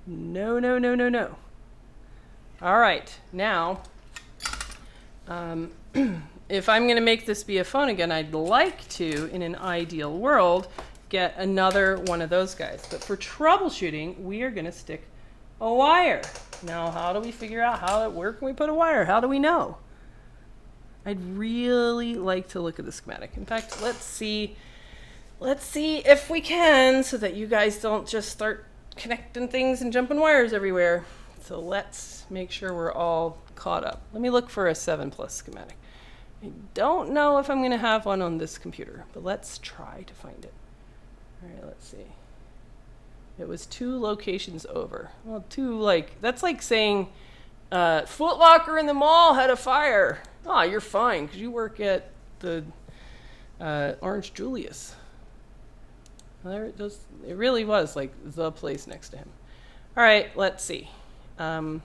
No, no, no, no, no. All right, now, if I'm going to make this be a phone again, I'd like to, in an ideal world, get another one of those guys. But for troubleshooting, we are going to stick a wire. Now, how do we figure out where can we put a wire? How do we know? I'd really like to look at the schematic. In fact, let's see if we can, so that you guys don't just start connecting things and jumping wires everywhere. So let's make sure we're all caught up. Let me look for a 7+ schematic. I don't know if I'm going to have one on this computer, but let's try to find it. All right, let's see. It was 2 locations over. Well, 2, like, that's like saying Foot Locker in the mall had a fire. Oh, you're fine because you work at the Orange Julius. Well, it really was like the place next to him. All right, let's see. I'm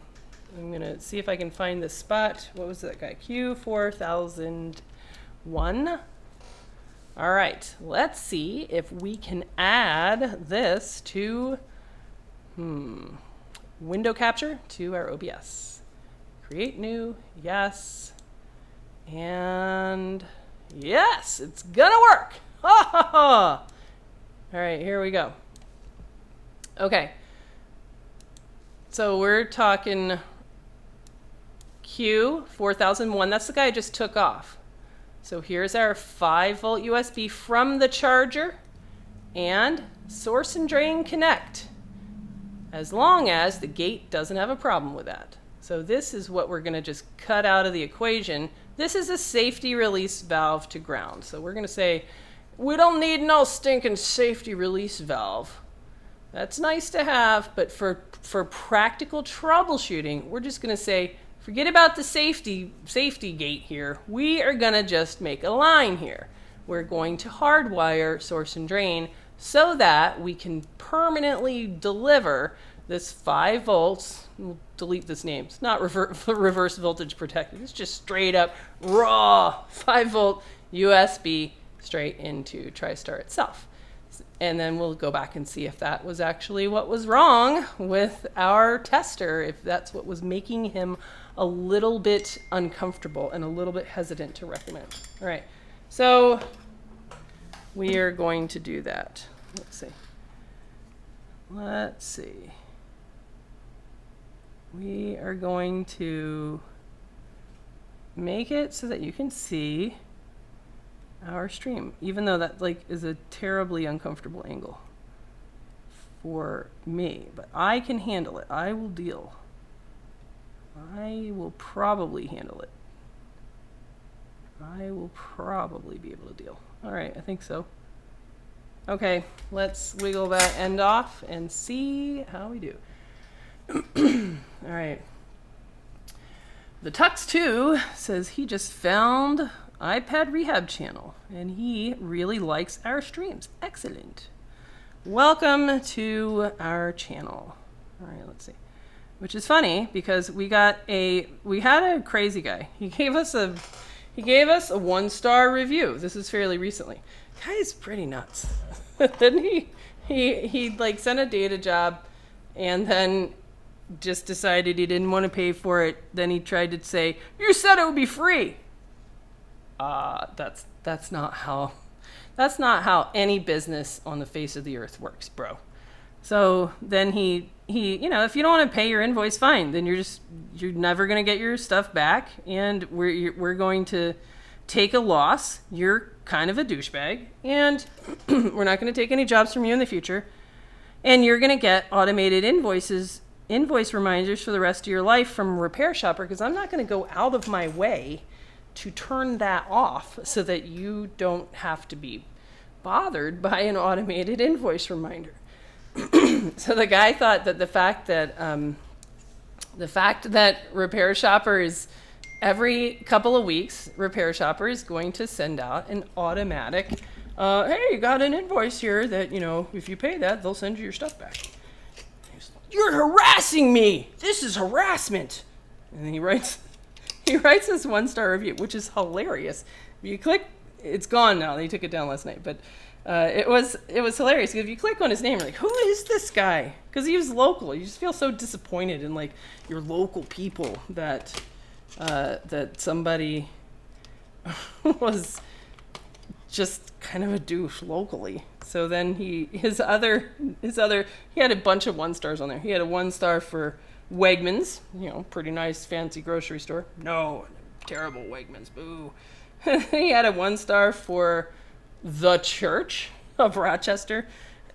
going to see if I can find this spot. What was that guy? Q4001. All right, let's see if we can add this to window capture to our OBS. Create new, yes. And yes, it's gonna work. Ha ha ha! All right, here we go. Okay. So we're talking Q 4001. That's the guy I just took off. So here's our 5-volt USB from the charger and source and drain connect, as long as the gate doesn't have a problem with that. So this is what we're going to just cut out of the equation. This is a safety release valve to ground. So we're going to say, we don't need no stinking safety release valve. That's nice to have, but for practical troubleshooting, we're just going to say, forget about the safety gate here. We are going to just make a line here. We're going to hardwire source and drain so that we can permanently deliver this 5 volts. We'll delete this name. It's not reverse voltage protected. It's just straight up raw 5-volt USB straight into Tristar itself. And then we'll go back and see if that was actually what was wrong with our tester, if that's what was making him a little bit uncomfortable and a little bit hesitant to recommend. All right, so we are going to do that. Let's see. We are going to make it so that you can see our stream, even though that is a terribly uncomfortable angle for me, but I can handle it. I will deal. I will probably handle it. I will probably be able to deal. All right, I think so. Okay, let's wiggle that end off and see how we do. All right. The Tux2 says he just found iPad Rehab channel, and he really likes our streams. Excellent. Welcome to our channel. All right, let's see. Which is funny because we had a crazy guy. He gave us a 1-star review. This is fairly recently. Guy is pretty nuts. Then he sent a data job and then just decided he didn't want to pay for it. Then he tried to say, "You said it would be free." That's not how any business on the face of the earth works, bro. So then he if you don't want to pay your invoice, fine. Then you're never going to get your stuff back, and we're going to take a loss. You're kind of a douchebag, and we're not going to take any jobs from you in the future. And you're going to get automated invoice reminders for the rest of your life from Repair Shopper, because I'm not going to go out of my way to turn that off so that you don't have to be bothered by an automated invoice reminder. So the guy thought that the fact that Repair Shopper is every couple of weeks, Repair Shopper is going to send out an automatic, hey, you got an invoice here that, if you pay that, they'll send you your stuff back. You're harassing me. This is harassment. And then he writes this 1-star review, which is hilarious. If you click, it's gone now. They took it down last night, but it was hilarious. If you click on his name, you're like, who is this guy? Because he was local. You just feel so disappointed in your local people that somebody was just kind of a douche locally. So then he had a bunch of 1-stars on there. He had a 1-star for Wegmans, pretty nice fancy grocery store. No, terrible Wegmans, boo. He had a 1-star for the Church of Rochester.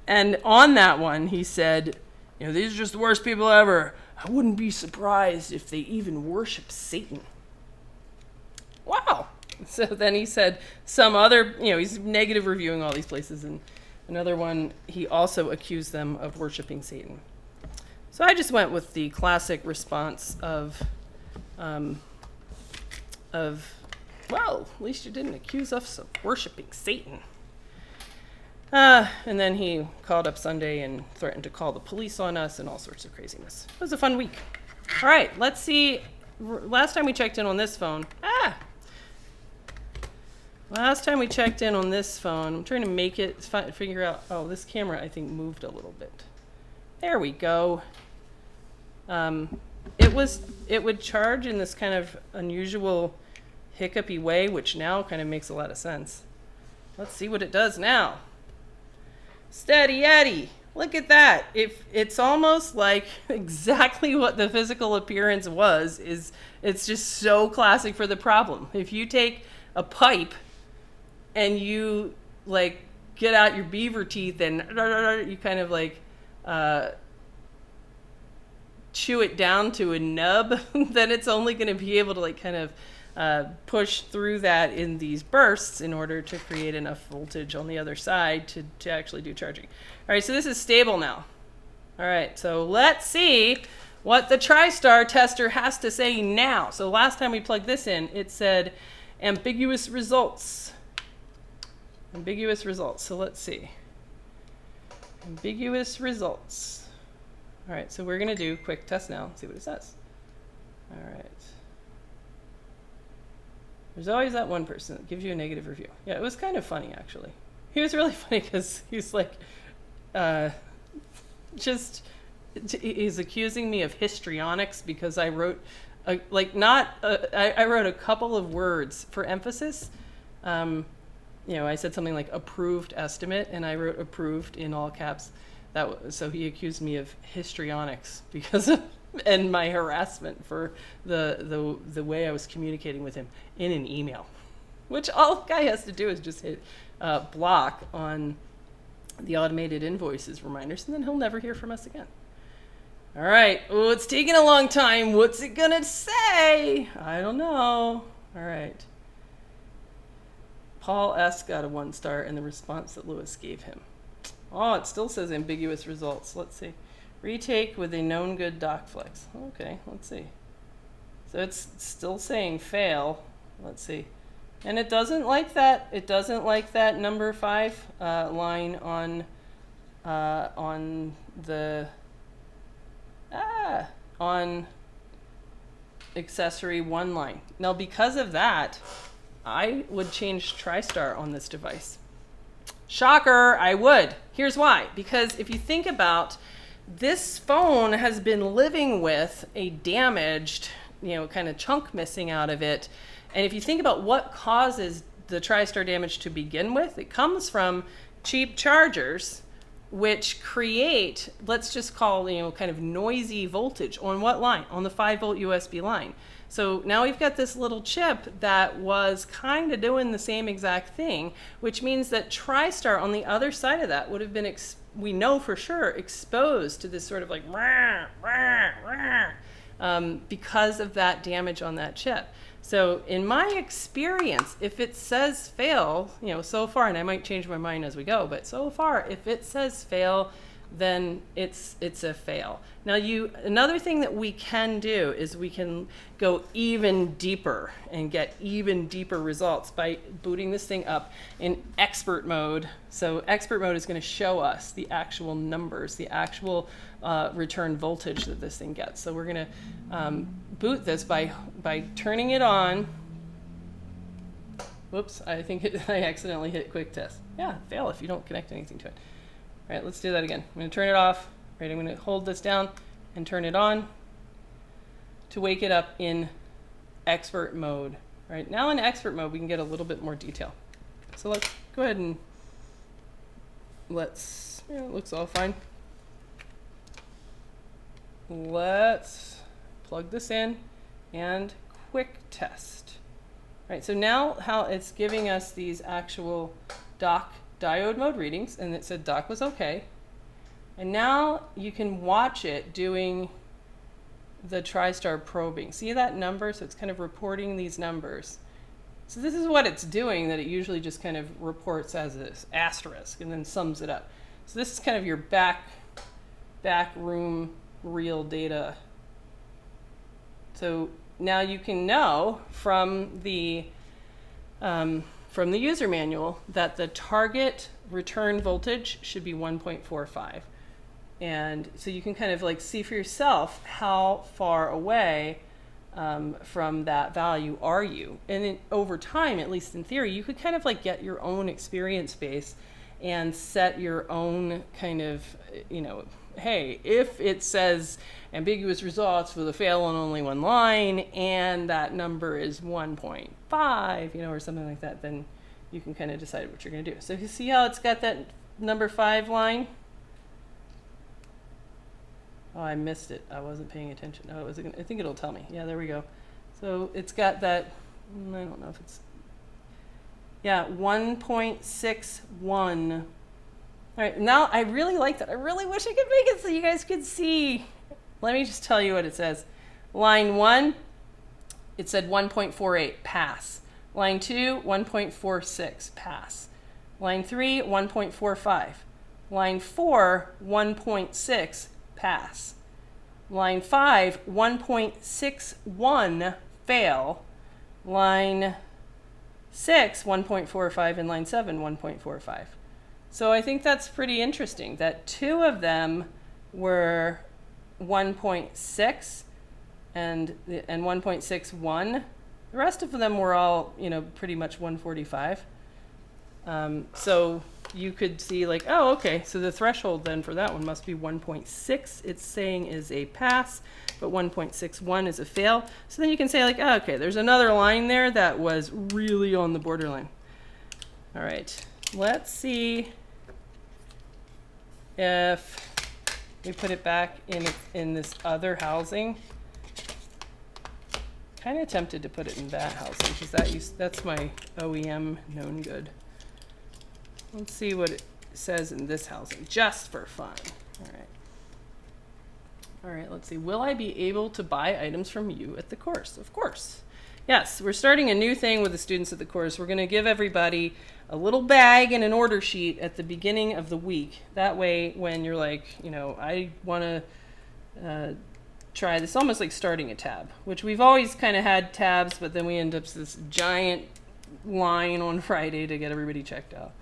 And on that one, he said, these are just the worst people ever. I wouldn't be surprised if they even worship Satan. Wow. So then he said some other, he's negative reviewing all these places. And another one, he also accused them of worshiping Satan. So I just went with the classic response of well, at least you didn't accuse us of worshiping Satan. And then he called up Sunday and threatened to call the police on us and all sorts of craziness. It was a fun week. All right, let's see. Last time we checked in on this phone. Last time we checked in on this phone, I'm trying to make it, figure out, this camera I think moved a little bit. There we go. It would charge in this kind of unusual hiccupy way, which now kind of makes a lot of sense. Let's see what it does now. Steady Eddie. Look at that. If it's almost like exactly what the physical appearance was, it's just so classic for the problem. If you take a pipe and you like get out your beaver teeth and you kind of like chew it down to a nub, then it's only going to be able to like kind of push through that in these bursts in order to create enough voltage on the other side to actually do charging. All right, so this is stable now. All right, so let's see what the Tristar tester has to say now. So last time we plugged this in, it said ambiguous results. Ambiguous results. So let's see. Ambiguous results. All right, so we're going to do quick test now and see what it says. All right. There's always that one person that gives you a negative review. Yeah, it was kind of funny, actually. He was really funny because he's like, he's accusing me of histrionics because I wrote, I wrote a couple of words for emphasis. You know, I said something like approved estimate, and I wrote approved in all caps. So he accused me of histrionics because of and my harassment for the way I was communicating with him in an email, which all the guy has to do is just hit block on the automated invoices reminders, and then he'll never hear from us again. All right. Oh, it's taking a long time. What's it gonna say? I don't know. All right. Paul S. got a 1 star in the response that Lewis gave him. Oh, it still says ambiguous results. Let's see. Retake with a known good dock flex. Okay, let's see. So it's still saying fail. Let's see. And it doesn't like that. It doesn't like that number 5 line on the on accessory 1 line. Now, because of that, I would change Tristar on this device. Shocker, I would. Here's why. Because if you think about this phone has been living with a damaged, you know, kind of chunk missing out of it. And if you think about what causes the Tristar damage to begin with, it comes from cheap chargers, which create, let's just call, you know, kind of noisy voltage on what line? On the 5-volt USB line. So now we've got this little chip that was kind of doing the same exact thing, which means that Tristar on the other side of that would have been, we know for sure, exposed to this sort of like rah, rah, rah, because of that damage on that chip. So in my experience, if it says fail, you know, so far, and I might change my mind as we go, but so far, if it says fail, then it's a fail. Now another thing that we can do is we can go even deeper and get even deeper results by booting this thing up in expert mode. So expert mode is going to show us the actual numbers, the actual return voltage that this thing gets. So we're going to boot this by turning it on. Whoops, I think I accidentally hit quick test. Yeah, fail if you don't connect anything to it. All right, let's do that again. I'm going to turn it off. Right, I'm going to hold this down and turn it on to wake it up in expert mode. All right, now in expert mode, we can get a little bit more detail. So let's go ahead and it looks all fine. Let's plug this in and quick test. All right, so now how it's giving us these actual dock diode mode readings, and it said dock was okay. And now you can watch it doing the Tristar probing. See that number? So it's kind of reporting these numbers. So this is what it's doing that it usually just kind of reports as this asterisk and then sums it up. So this is kind of your back room real data. So now you can know from the user manual that the target return voltage should be 1.45. And so you can kind of like see for yourself how far away from that value are you. And then over time, at least in theory, you could kind of like get your own experience base and set your own kind of, you know, hey, if it says ambiguous results with a fail on only 1 line and that number is 1.5, you know, or something like that, then you can kind of decide what you're going to do. So you see how it's got that number 5 line? Oh, I missed it. I wasn't paying attention. Oh, I think it'll tell me. Yeah, there we go. So it's got that, I don't know if it's, yeah, 1.61. All right, now I really like that. I really wish I could make it so you guys could see. Let me just tell you what it says. Line 1, it said 1.48, pass. Line 2, 1.46, pass. Line 3, 1.45. Line 4, 1.6, pass. Line 5, 1.61, fail. Line 6, 1.45, and line 7, 1.45. So I think that's pretty interesting that 2 of them were 1.6 and 1.61. The rest of them were all, you know, pretty much 145. So you could see like, oh, okay, so the threshold then for that one must be 1.6. It's saying is a pass, but 1.61 is a fail. So then you can say like, oh, okay, there's another line there that was really on the borderline. All right, let's see if we put it back in this other housing. Kind of tempted to put it in that housing because that's my OEM known good. Let's see what it says in this housing, just for fun. All right, let's see. Will I be able to buy items from you at the course? Of course. Yes, we're starting a new thing with the students at the course. We're going to give everybody a little bag and an order sheet at the beginning of the week. That way, when you're like, you know, I want to try this, almost like starting a tab, which we've always kind of had tabs, but then we end up with this giant line on Friday to get everybody checked out.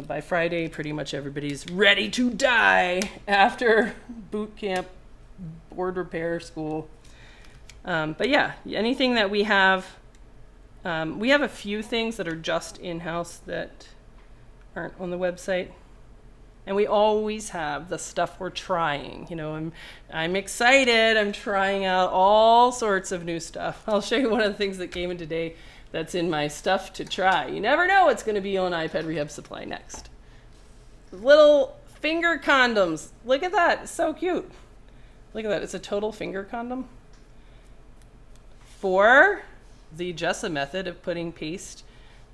By Friday, pretty much everybody's ready to die after boot camp, board repair school. But yeah, anything that we have a few things that are just in-house that aren't on the website. And we always have the stuff we're trying. You know, I'm excited. I'm trying out all sorts of new stuff. I'll show you one of the things that came in today that's in my stuff to try. You never know what's going to be on iPad Rehab Supply next. Little finger condoms. Look at that. It's so cute. Look at that. It's a total finger condom for the Jessa method of putting paste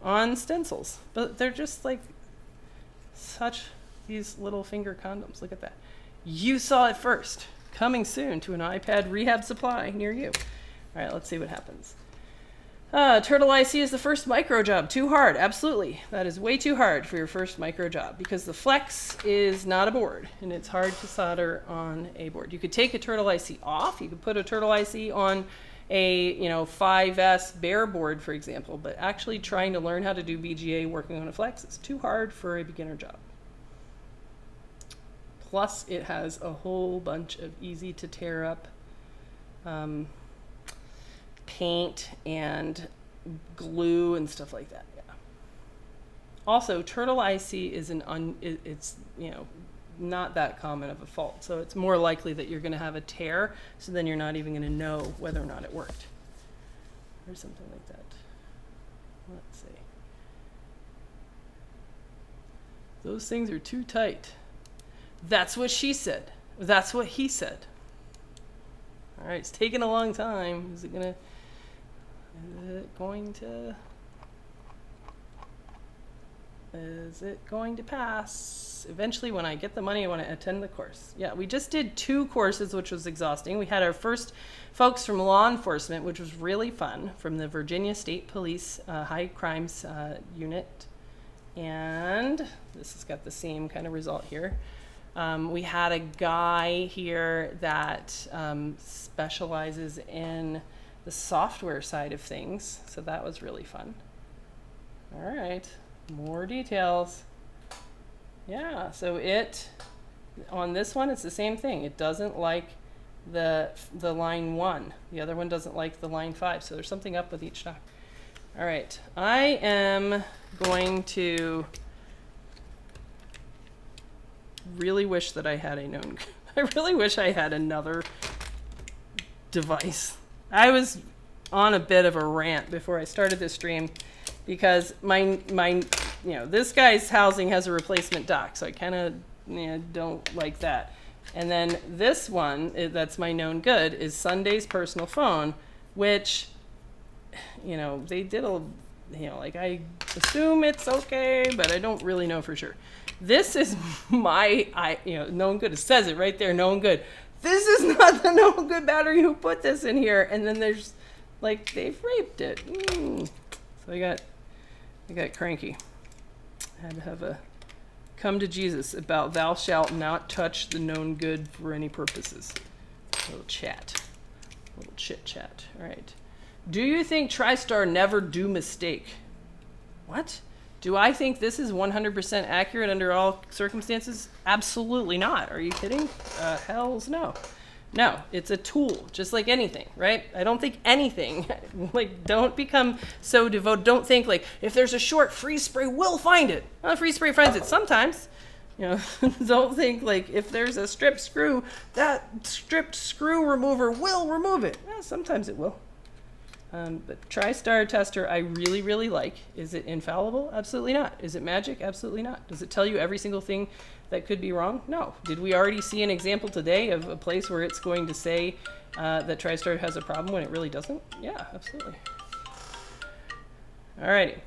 on stencils. But they're just like such these little finger condoms. Look at that. You saw it first. Coming soon to an iPad Rehab Supply near you. All right, let's see what happens. Turtle IC is the first micro job. Too hard. Absolutely. That is way too hard for your first micro job because the Flex is not a board and it's hard to solder on a board. You could take a Turtle IC off. You could put a Turtle IC on a 5S bare board, for example, but actually trying to learn how to do VGA working on a Flex is too hard for a beginner job. Plus, it has a whole bunch of easy to tear up paint and glue and stuff like that. Yeah. Also, Turtle IC is it's not that common of a fault, so it's more likely that you're going to have a tear. So then you're not even going to know whether or not it worked, or something like that. Let's see. Those things are too tight. That's what she said. That's what he said. All right, it's taking a long time. Is it going to pass? Eventually, when I get the money, I want to attend the course. Yeah, we just did 2 courses, which was exhausting. We had our first folks from law enforcement, which was really fun, from the Virginia State Police High Crimes Unit. And this has got the same kind of result here. We had a guy here that specializes in the software side of things, so that was really fun. All right, more details. Yeah, so on this one, it's the same thing. It doesn't like the line 1. The other one doesn't like the line 5, so there's something up with each dock. All right, I am going to really wish that I had I really wish I had another device. I was on a bit of a rant before I started this stream because my this guy's housing has a replacement dock, so I kind of don't like that. And then this one, that's my known good, is Sunday's personal phone, which, they did like I assume it's okay, but I don't really know for sure. This is my, known good. It says it right there, known good. This is not the known good battery who put this in here. And then there's, like, they've raped it. So I got cranky. I had to have a come to Jesus about thou shalt not touch the known good for any purposes. A little chat. A little chit chat. All right. Do you think TriStar never do mistake? What? Do I think this is 100% accurate under all circumstances? Absolutely not. Are you kidding? Hells no. No, it's a tool, just like anything, right? I don't think anything, like, don't become so devoted. Don't think, like, if there's a short freeze spray, we'll find it. Well, freeze spray finds it sometimes. Don't think, like, if there's a stripped screw, that stripped screw remover will remove it. Well, sometimes it will. But TriStar Tester I really, really like. Is it infallible? Absolutely not. Is it magic? Absolutely not. Does it tell you every single thing that could be wrong? No. Did we already see an example today of a place where it's going to say that TriStar has a problem when it really doesn't? Yeah, absolutely. Alrighty.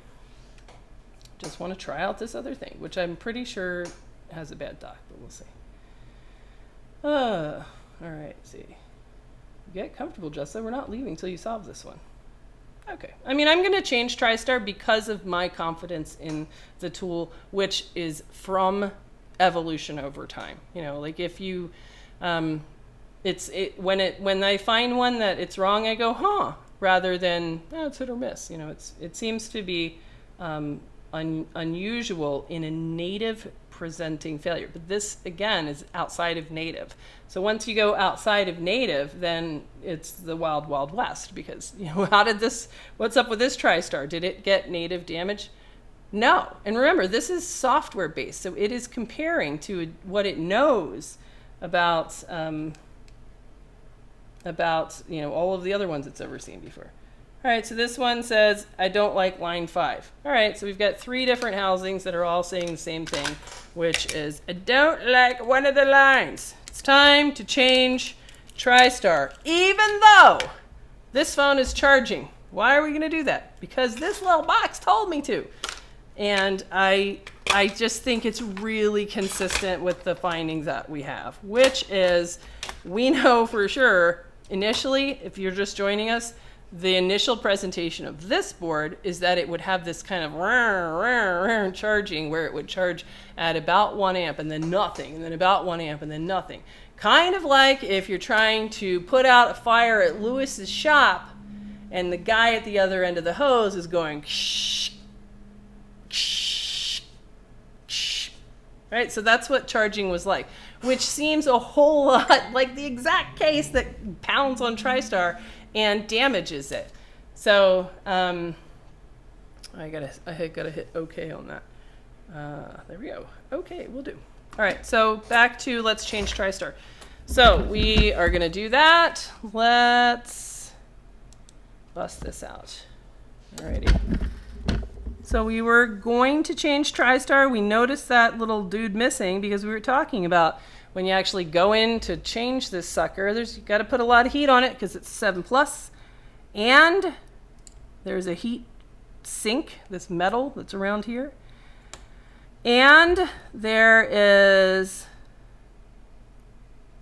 Just want to try out this other thing, which I'm pretty sure has a bad dock, but we'll see. Alright, see. Get comfortable, Jessa. We're not leaving until you solve this one. Okay. I mean, I'm going to change TriStar because of my confidence in the tool, which is from evolution over time. Like if you, when I find one that it's wrong, I go, huh, rather than, it's hit or miss. It seems to be unusual in a native presenting failure. But this, again, is outside of native. So once you go outside of native, then it's the wild, wild west, because, what's up with this TriStar? Did it get native damage? No. And remember, this is software based, so it is comparing to what it knows about all of the other ones it's ever seen before. All right, so this one says, I don't like line 5. All right, so we've got 3 different housings that are all saying the same thing, which is, I don't like one of the lines. It's time to change TriStar, even though this phone is charging. Why are we going to do that? Because this little box told me to. And I just think it's really consistent with the findings that we have, which is, we know for sure, initially, if you're just joining us, the initial presentation of this board is that it would have this kind of charging where it would charge at about 1 amp and then nothing, and then about 1 amp and then nothing. Kind of like if you're trying to put out a fire at Lewis's shop and the guy at the other end of the hose is going shh, shh, shh. Right? So that's what charging was like, which seems a whole lot like the exact case that pounds on TriStar and damages it. So I gotta hit OK on that. There we go. OK, we'll do. All right, so back to let's change TriStar. So we are gonna do that. Let's bust this out. Alrighty. So we were going to change TriStar. We noticed that little dude missing because we were talking about when you actually go in to change this sucker, you got to put a lot of heat on it because it's 7+. And there's a heat sink, this metal that's around here. And there is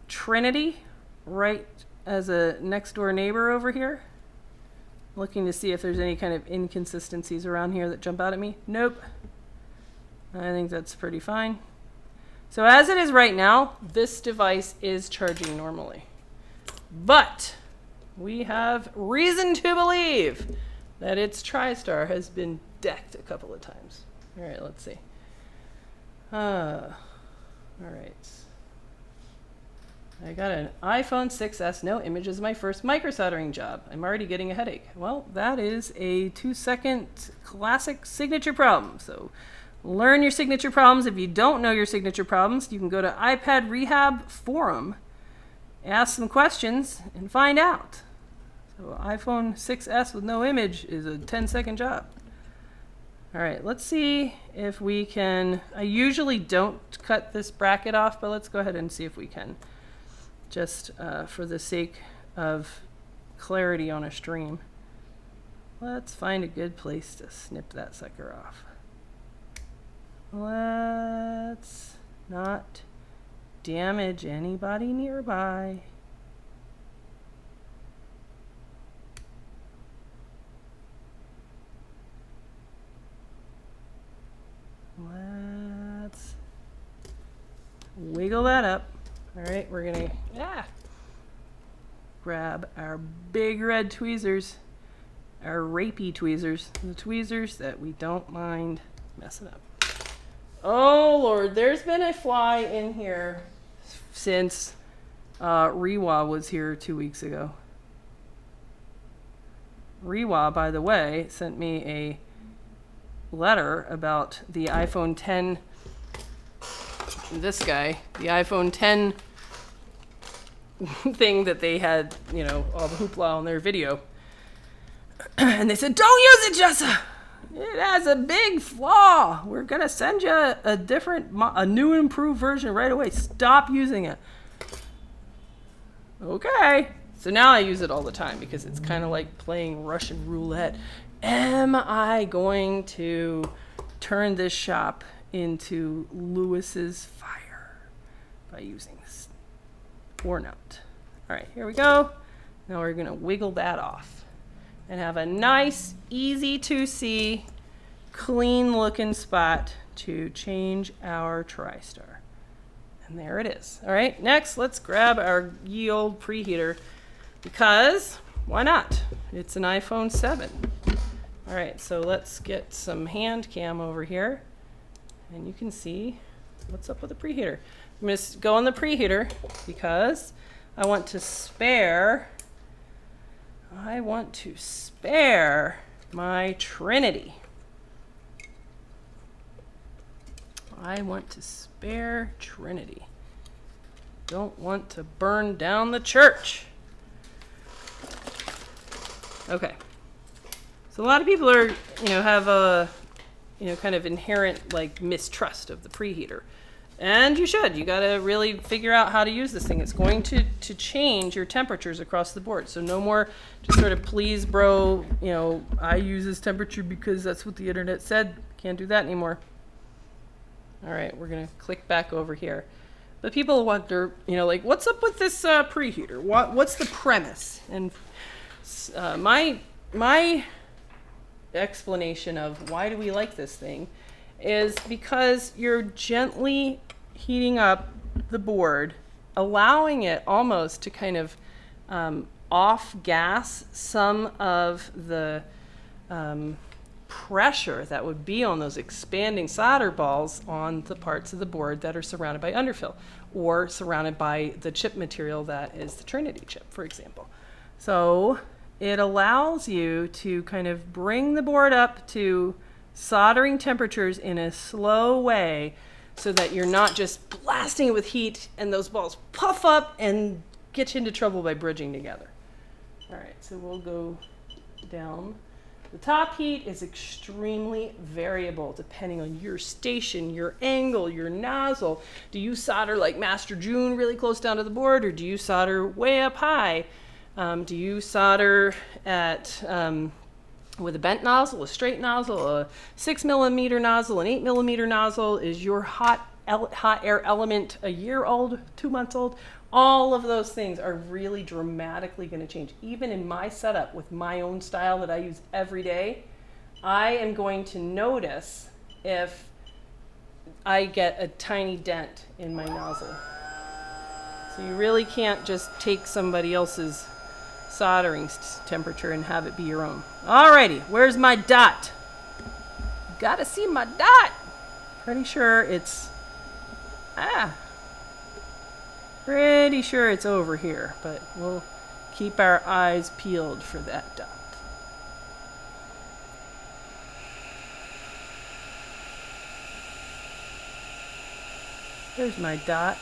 Trinity right as a next door neighbor over here. Looking to see if there's any kind of inconsistencies around here that jump out at me. Nope. I think that's pretty fine. So as it is right now, this device is charging normally. But we have reason to believe that its TriStar has been decked a couple of times. All right, let's see. All right. I got an iPhone 6S, no images, my first microsoldering job. I'm already getting a headache. Well, that is a 2-second classic signature problem. So learn your signature problems. If you don't know your signature problems, you can go to iPad Rehab forum, ask some questions, and find out. So iPhone 6S with no image is a 10-second job. All right, let's see if we can, I usually don't cut this bracket off, but let's go ahead and see if we can, just for the sake of clarity on a stream. Let's find a good place to snip that sucker off. Let's not damage anybody nearby. Let's wiggle that up. All right, we're gonna grab our big red tweezers, our rapey tweezers, the tweezers that we don't mind messing up. Oh Lord, there's been a fly in here since Rewa was here 2 weeks ago. Rewa, by the way, sent me a letter about the iPhone 10, this guy, the iPhone 10 thing that they had, you know, all the hoopla on their video. And they said, don't use it, Jessa! It has a big flaw. We're going to send you a new improved version right away. Stop using it. Okay. So now I use it all the time because it's kind of like playing Russian roulette. Am I going to turn this shop into Lewis's fire by using this or not? All right, here we go. Now we're going to wiggle that off and have a nice, easy to see, clean looking spot to change our TriStar. And there it is. All right, next let's grab our ye old preheater because why not? It's an iPhone 7. All right, so let's get some hand cam over here and you can see what's up with the preheater. I'm going to go on the preheater because I want to spare my Trinity. I want to spare Trinity. Don't want to burn down the church. Okay. So a lot of people are, have a, kind of inherent like mistrust of the preheater. And you should. You got to really figure out how to use this thing. It's going to change your temperatures across the board. So no more just sort of please, bro, I use this temperature because that's what the internet said. Can't do that anymore. All right, we're going to click back over here. But people wonder, like, what's up with this preheater? What's the premise? And my explanation of why do we like this thing is because you're gently heating up the board, allowing it almost to kind of off-gas some of the pressure that would be on those expanding solder balls on the parts of the board that are surrounded by underfill or surrounded by the chip material that is the Trinity chip, for example. So it allows you to kind of bring the board up to soldering temperatures in a slow way so that you're not just blasting it with heat and those balls puff up and get you into trouble by bridging together. All right, so we'll go down. The top heat is extremely variable depending on your station, your angle, your nozzle. Do you solder like Master June really close down to the board, or do you solder way up high? Do you solder at with a bent nozzle, a straight nozzle, a 6 millimeter nozzle, an 8 millimeter nozzle? Is your hot air element a year old, 2 months old? All of those things are really dramatically going to change. Even in my setup with my own style that I use every day, I am going to notice if I get a tiny dent in my nozzle. So you really can't just take somebody else's soldering temperature and have it be your own. Alrighty, where's my dot? Gotta see my dot. Pretty sure it's pretty sure it's over here, but we'll keep our eyes peeled for that dot. There's my dot.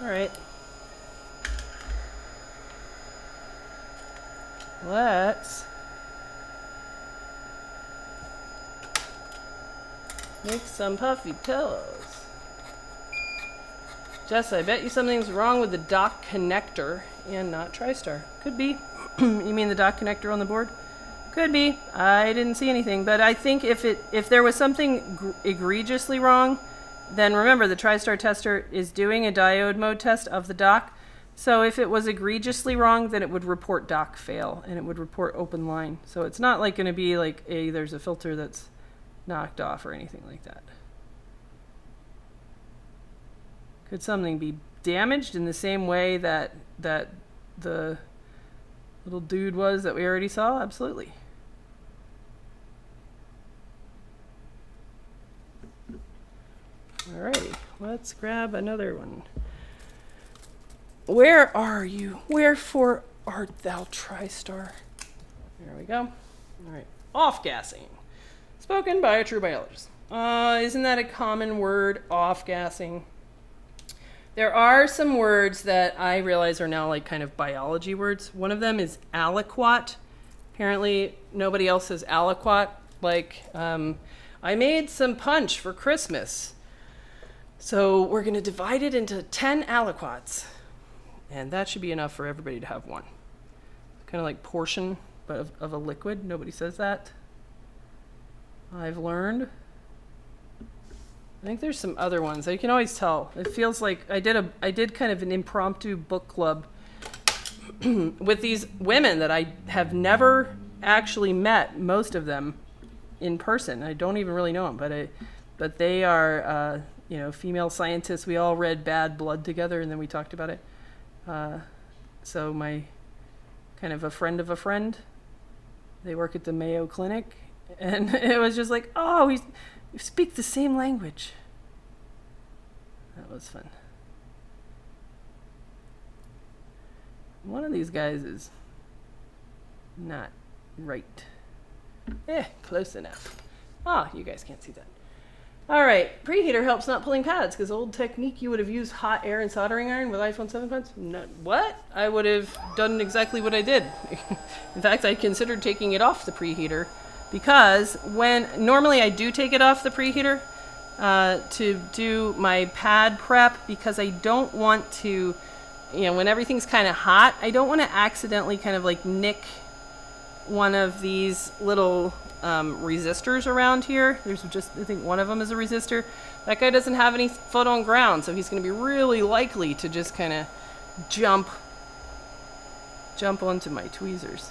All right. let's make some puffy pillows. Jess, I bet you something's wrong with the dock connector and not TriStar. Could be. You mean the dock connector on the board? Could be. I didn't see anything, but I think if there was something egregiously wrong, then remember the TriStar tester is doing a diode mode test of the dock. So if it was egregiously wrong, then it would report dock fail and it would report open line. So it's not like going to be like there's a filter that's knocked off or anything like that. Could something be damaged in the same way that the little dude was that we already saw? Absolutely. Alrighty, let's grab another one. Where are you? Wherefore art thou, TriStar? There we go. All right, off-gassing. Spoken by a true biologist. Isn't that a common word, off-gassing? There are some words that I realize are now like kind of biology words. One of them is aliquot. Apparently nobody else says aliquot. Like, I made some punch for Christmas. So we're going to divide it into 10 aliquots. And that should be enough for everybody to have one. Kind of like portion, but of a liquid. Nobody says that. I've learned. I think there's some other ones. You can always tell. It feels like I did kind of an impromptu book club with these women that I have never actually met, most of them in person. I don't even really know them, but they are female scientists. We all read Bad Blood together, and then we talked about it. So my kind of a friend of a friend, they work at the Mayo Clinic, and it was just like, oh, we speak the same language. That was fun. One of these guys is not right. Close enough. You guys can't see that. All right, preheater helps not pulling pads, because old technique, you would have used hot air and soldering iron with iPhone 7 pads. What? I would have done exactly what I did. In fact, I considered taking it off the preheater, because normally I do take it off the preheater to do my pad prep, because I don't want to, when everything's kind of hot, I don't want to accidentally kind of like nick one of these little resistors around here. There's just, I think one of them is a resistor. That guy doesn't have any foot on ground, so he's going to be really likely to just kind of jump onto my tweezers.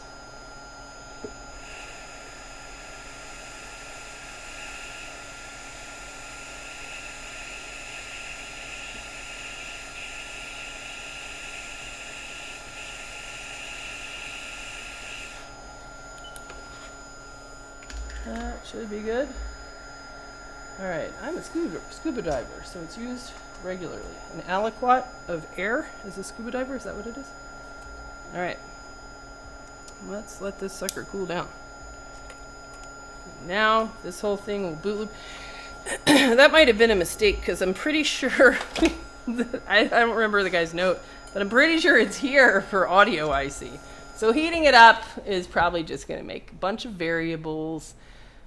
That should be good. All right, I'm a scuba diver, so it's used regularly. An aliquot of air is a scuba diver. Is that what it is? All right, let's let this sucker cool down. Now this whole thing will boot loop. That might have been a mistake, because I'm pretty sure I don't remember the guy's note, but I'm pretty sure it's here for audio IC. So heating it up is probably just going to make a bunch of variables.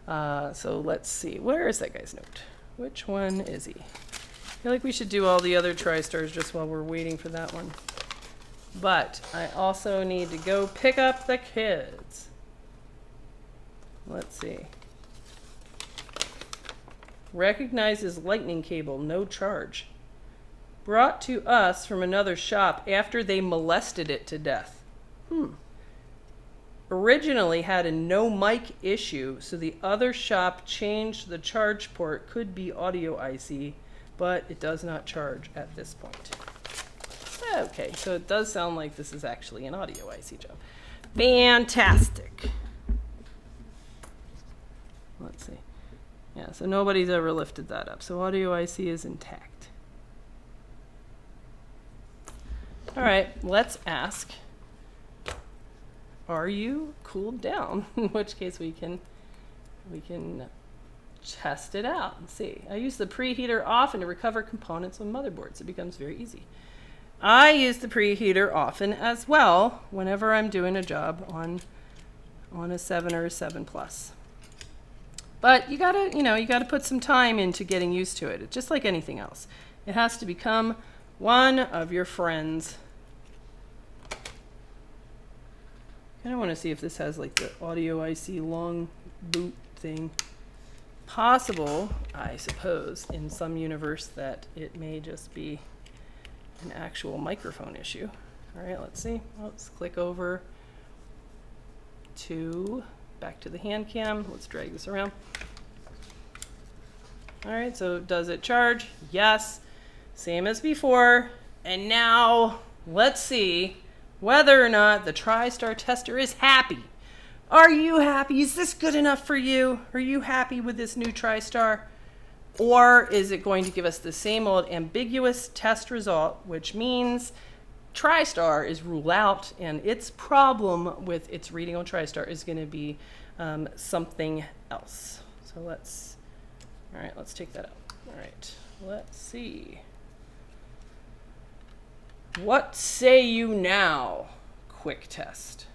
So let's see. Where is that guy's note? Which one is he? I feel like we should do all the other TriStars just while we're waiting for that one. But I also need to go pick up the kids. Let's see. Recognizes lightning cable, no charge. Brought to us from another shop after they molested it to death. Originally had a no mic issue, so the other shop changed the charge port. Could be audio IC, but it does not charge at this point. Okay, so it does sound like this is actually an audio IC job. Fantastic. Let's see. Yeah, so nobody's ever lifted that up. So audio IC is intact. All right, let's ask, are you cooled down? In which case we can test it out and see. I use the preheater often to recover components on motherboards. It becomes very easy. I use the preheater often as well whenever I'm doing a job on on a 7 or a 7 plus. But you gotta, you gotta put some time into getting used to it. It's just like anything else. It has to become one of your friends. I want to see if this has like the audio IC long boot thing. Possible, I suppose, in some universe that it may just be an actual microphone issue. All right, let's see. Let's click over to back to the hand cam. Let's drag this around. All right, so does it charge? Yes, same as before. And now let's see whether or not the TriStar tester is happy. Are you happy? Is this good enough for you? Are you happy with this new TriStar? Or is it going to give us the same old ambiguous test result, which means TriStar is ruled out and its problem with its reading on TriStar is going to be something else. So let's take that out. All right, let's see. What say you now? Quick test.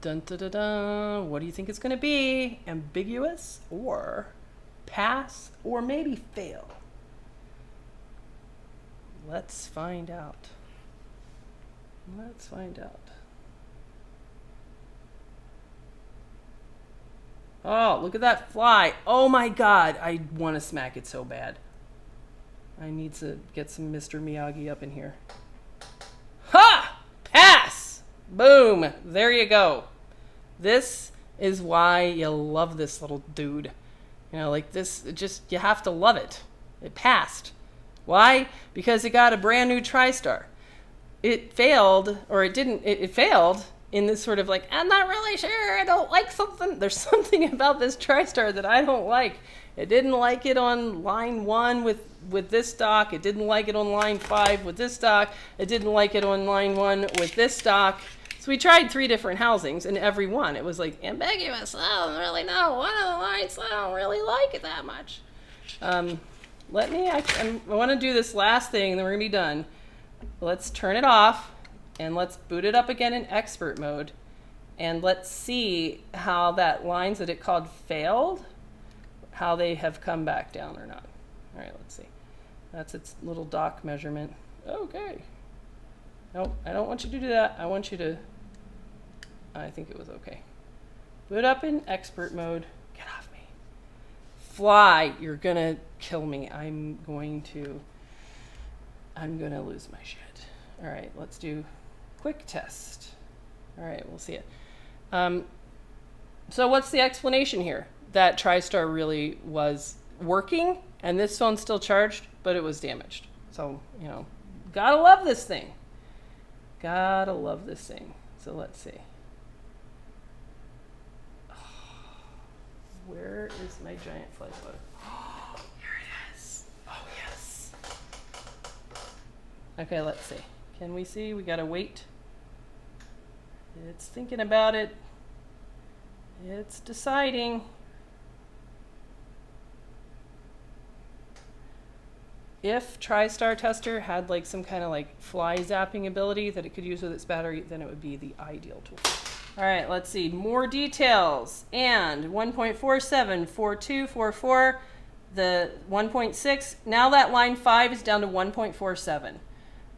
Dun, dun, dun, dun. What do you think it's going to be? Ambiguous or pass or maybe fail? Let's find out. Let's find out. Oh, look at that fly. Oh my God. I want to smack it so bad. I need to get some Mr. Miyagi up in here. Ha! Pass! Boom. There you go. This is why you love this little dude. Like this, you have to love it. It passed. Why? Because it got a brand new TriStar. It failed, or it didn't, it failed in this sort of like, I'm not really sure, I don't like something. There's something about this TriStar that I don't like. It didn't like it on line 1 with this dock. It didn't like it on line 5 with this dock. It didn't like it on line 1 with this dock. So we tried 3 different housings, and every one, it was like ambiguous. I don't really know. One of the lines, I don't really like it that much. I want to do this last thing, and then we're going to be done. Let's turn it off, and let's boot it up again in expert mode. And let's see how that lines that it called failed, how they have come back down or not. All right, let's see. That's its little dock measurement. Okay. Nope, I don't want you to do that. I want you to, I think it was okay. Boot up in expert mode. Get off me. Fly, you're gonna kill me. I'm gonna lose my shit. All right, let's do quick test. All right, we'll see it. So what's the explanation here? That TriStar really was working and this phone's still charged, but it was damaged. So, gotta love this thing. Gotta love this thing. So let's see. Where is my giant fly swatter? Oh, here it is. Oh, yes. Okay, let's see. Can we see? We gotta wait. It's thinking about it. It's deciding. If TriStar Tester had like some kind of like fly zapping ability that it could use with its battery, then it would be the ideal tool. All right, let's see. More details. And 1.47, 42, 44, the 1.6. Now that line 5 is down to 1.47.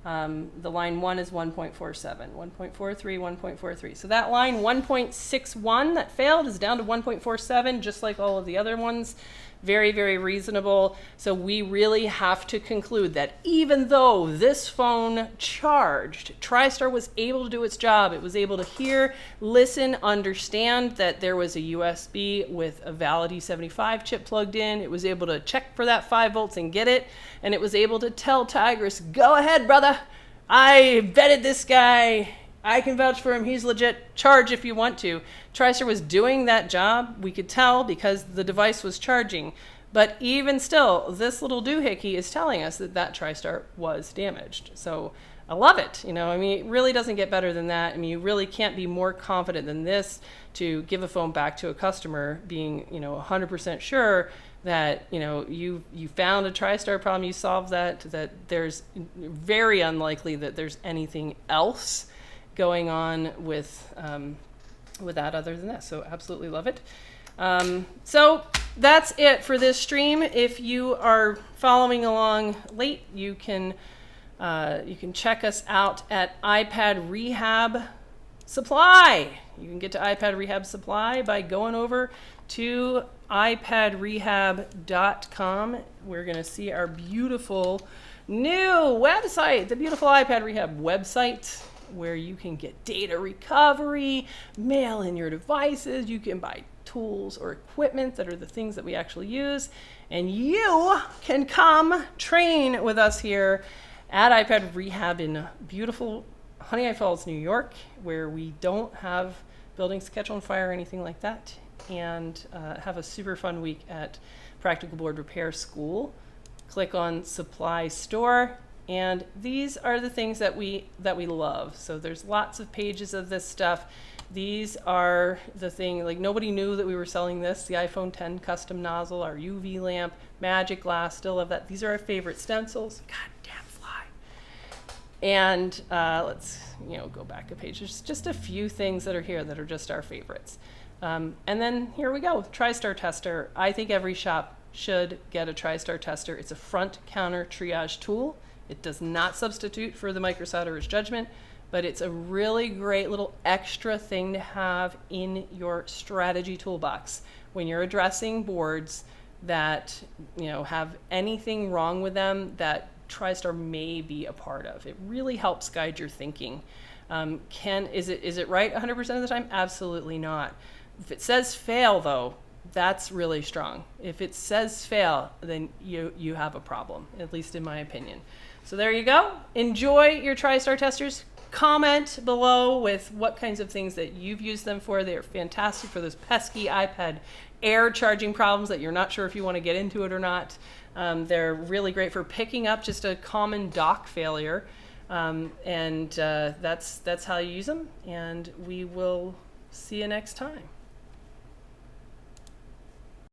The line 1 is 1.47, 1.43, 1.43. So that line 1.61 that failed is down to 1.47, just like all of the other ones. Very, very reasonable. So we really have to conclude that even though this phone charged, TriStar was able to do its job. It was able to hear, listen, understand that there was a USB with a valid E75 chip plugged in. It was able to check for that 5 volts and get it. And it was able to tell Tigris, go ahead, brother. I vetted this guy. I can vouch for him. He's legit. Charge if you want to. TriStar was doing that job. We could tell because the device was charging. But even still, this little doohickey is telling us that that TriStar was damaged. So I love it. It really doesn't get better than that. You really can't be more confident than this to give a phone back to a customer being, 100% sure that, you know, you found a TriStar problem, you solved that there's very unlikely that there's anything else going on with that other than that. So absolutely love it. So that's it for this stream. If you are following along late, you can check us out at iPad Rehab Supply. You can get to iPad Rehab Supply by going over to iPadRehab.com. We're going to see our beautiful new website, the beautiful iPad Rehab website, where you can get data recovery, mail in your devices, you can buy tools or equipment that are the things that we actually use, and you can come train with us here at iPad Rehab in beautiful Honey Falls, New York, where we don't have buildings catch on fire or anything like that, and have a super fun week at Practical Board Repair School. Click on Supply Store, and these are the things that we love. So there's lots of pages of this stuff. These are the thing, like nobody knew that we were selling this, the iPhone 10 custom nozzle, our UV lamp, Magic Glass, still love that. These are our favorite stencils. God damn fly. And let's go back a page. There's just a few things that are here that are just our favorites. And then here we go, TriStar Tester. I think every shop should get a TriStar Tester. It's a front counter triage tool. It does not substitute for the microsolderer's judgment, but it's a really great little extra thing to have in your strategy toolbox when you're addressing boards that have anything wrong with them that TriStar may be a part of. It really helps guide your thinking. Is it right 100% of the time? Absolutely not. If it says fail, though, that's really strong. If it says fail, then you have a problem, at least in my opinion. So there you go. Enjoy your TriStar testers. Comment below with what kinds of things that you've used them for. They're fantastic for those pesky iPad Air charging problems that you're not sure if you want to get into it or not. They're really great for picking up just a common dock failure. That's how you use them. And we will see you next time.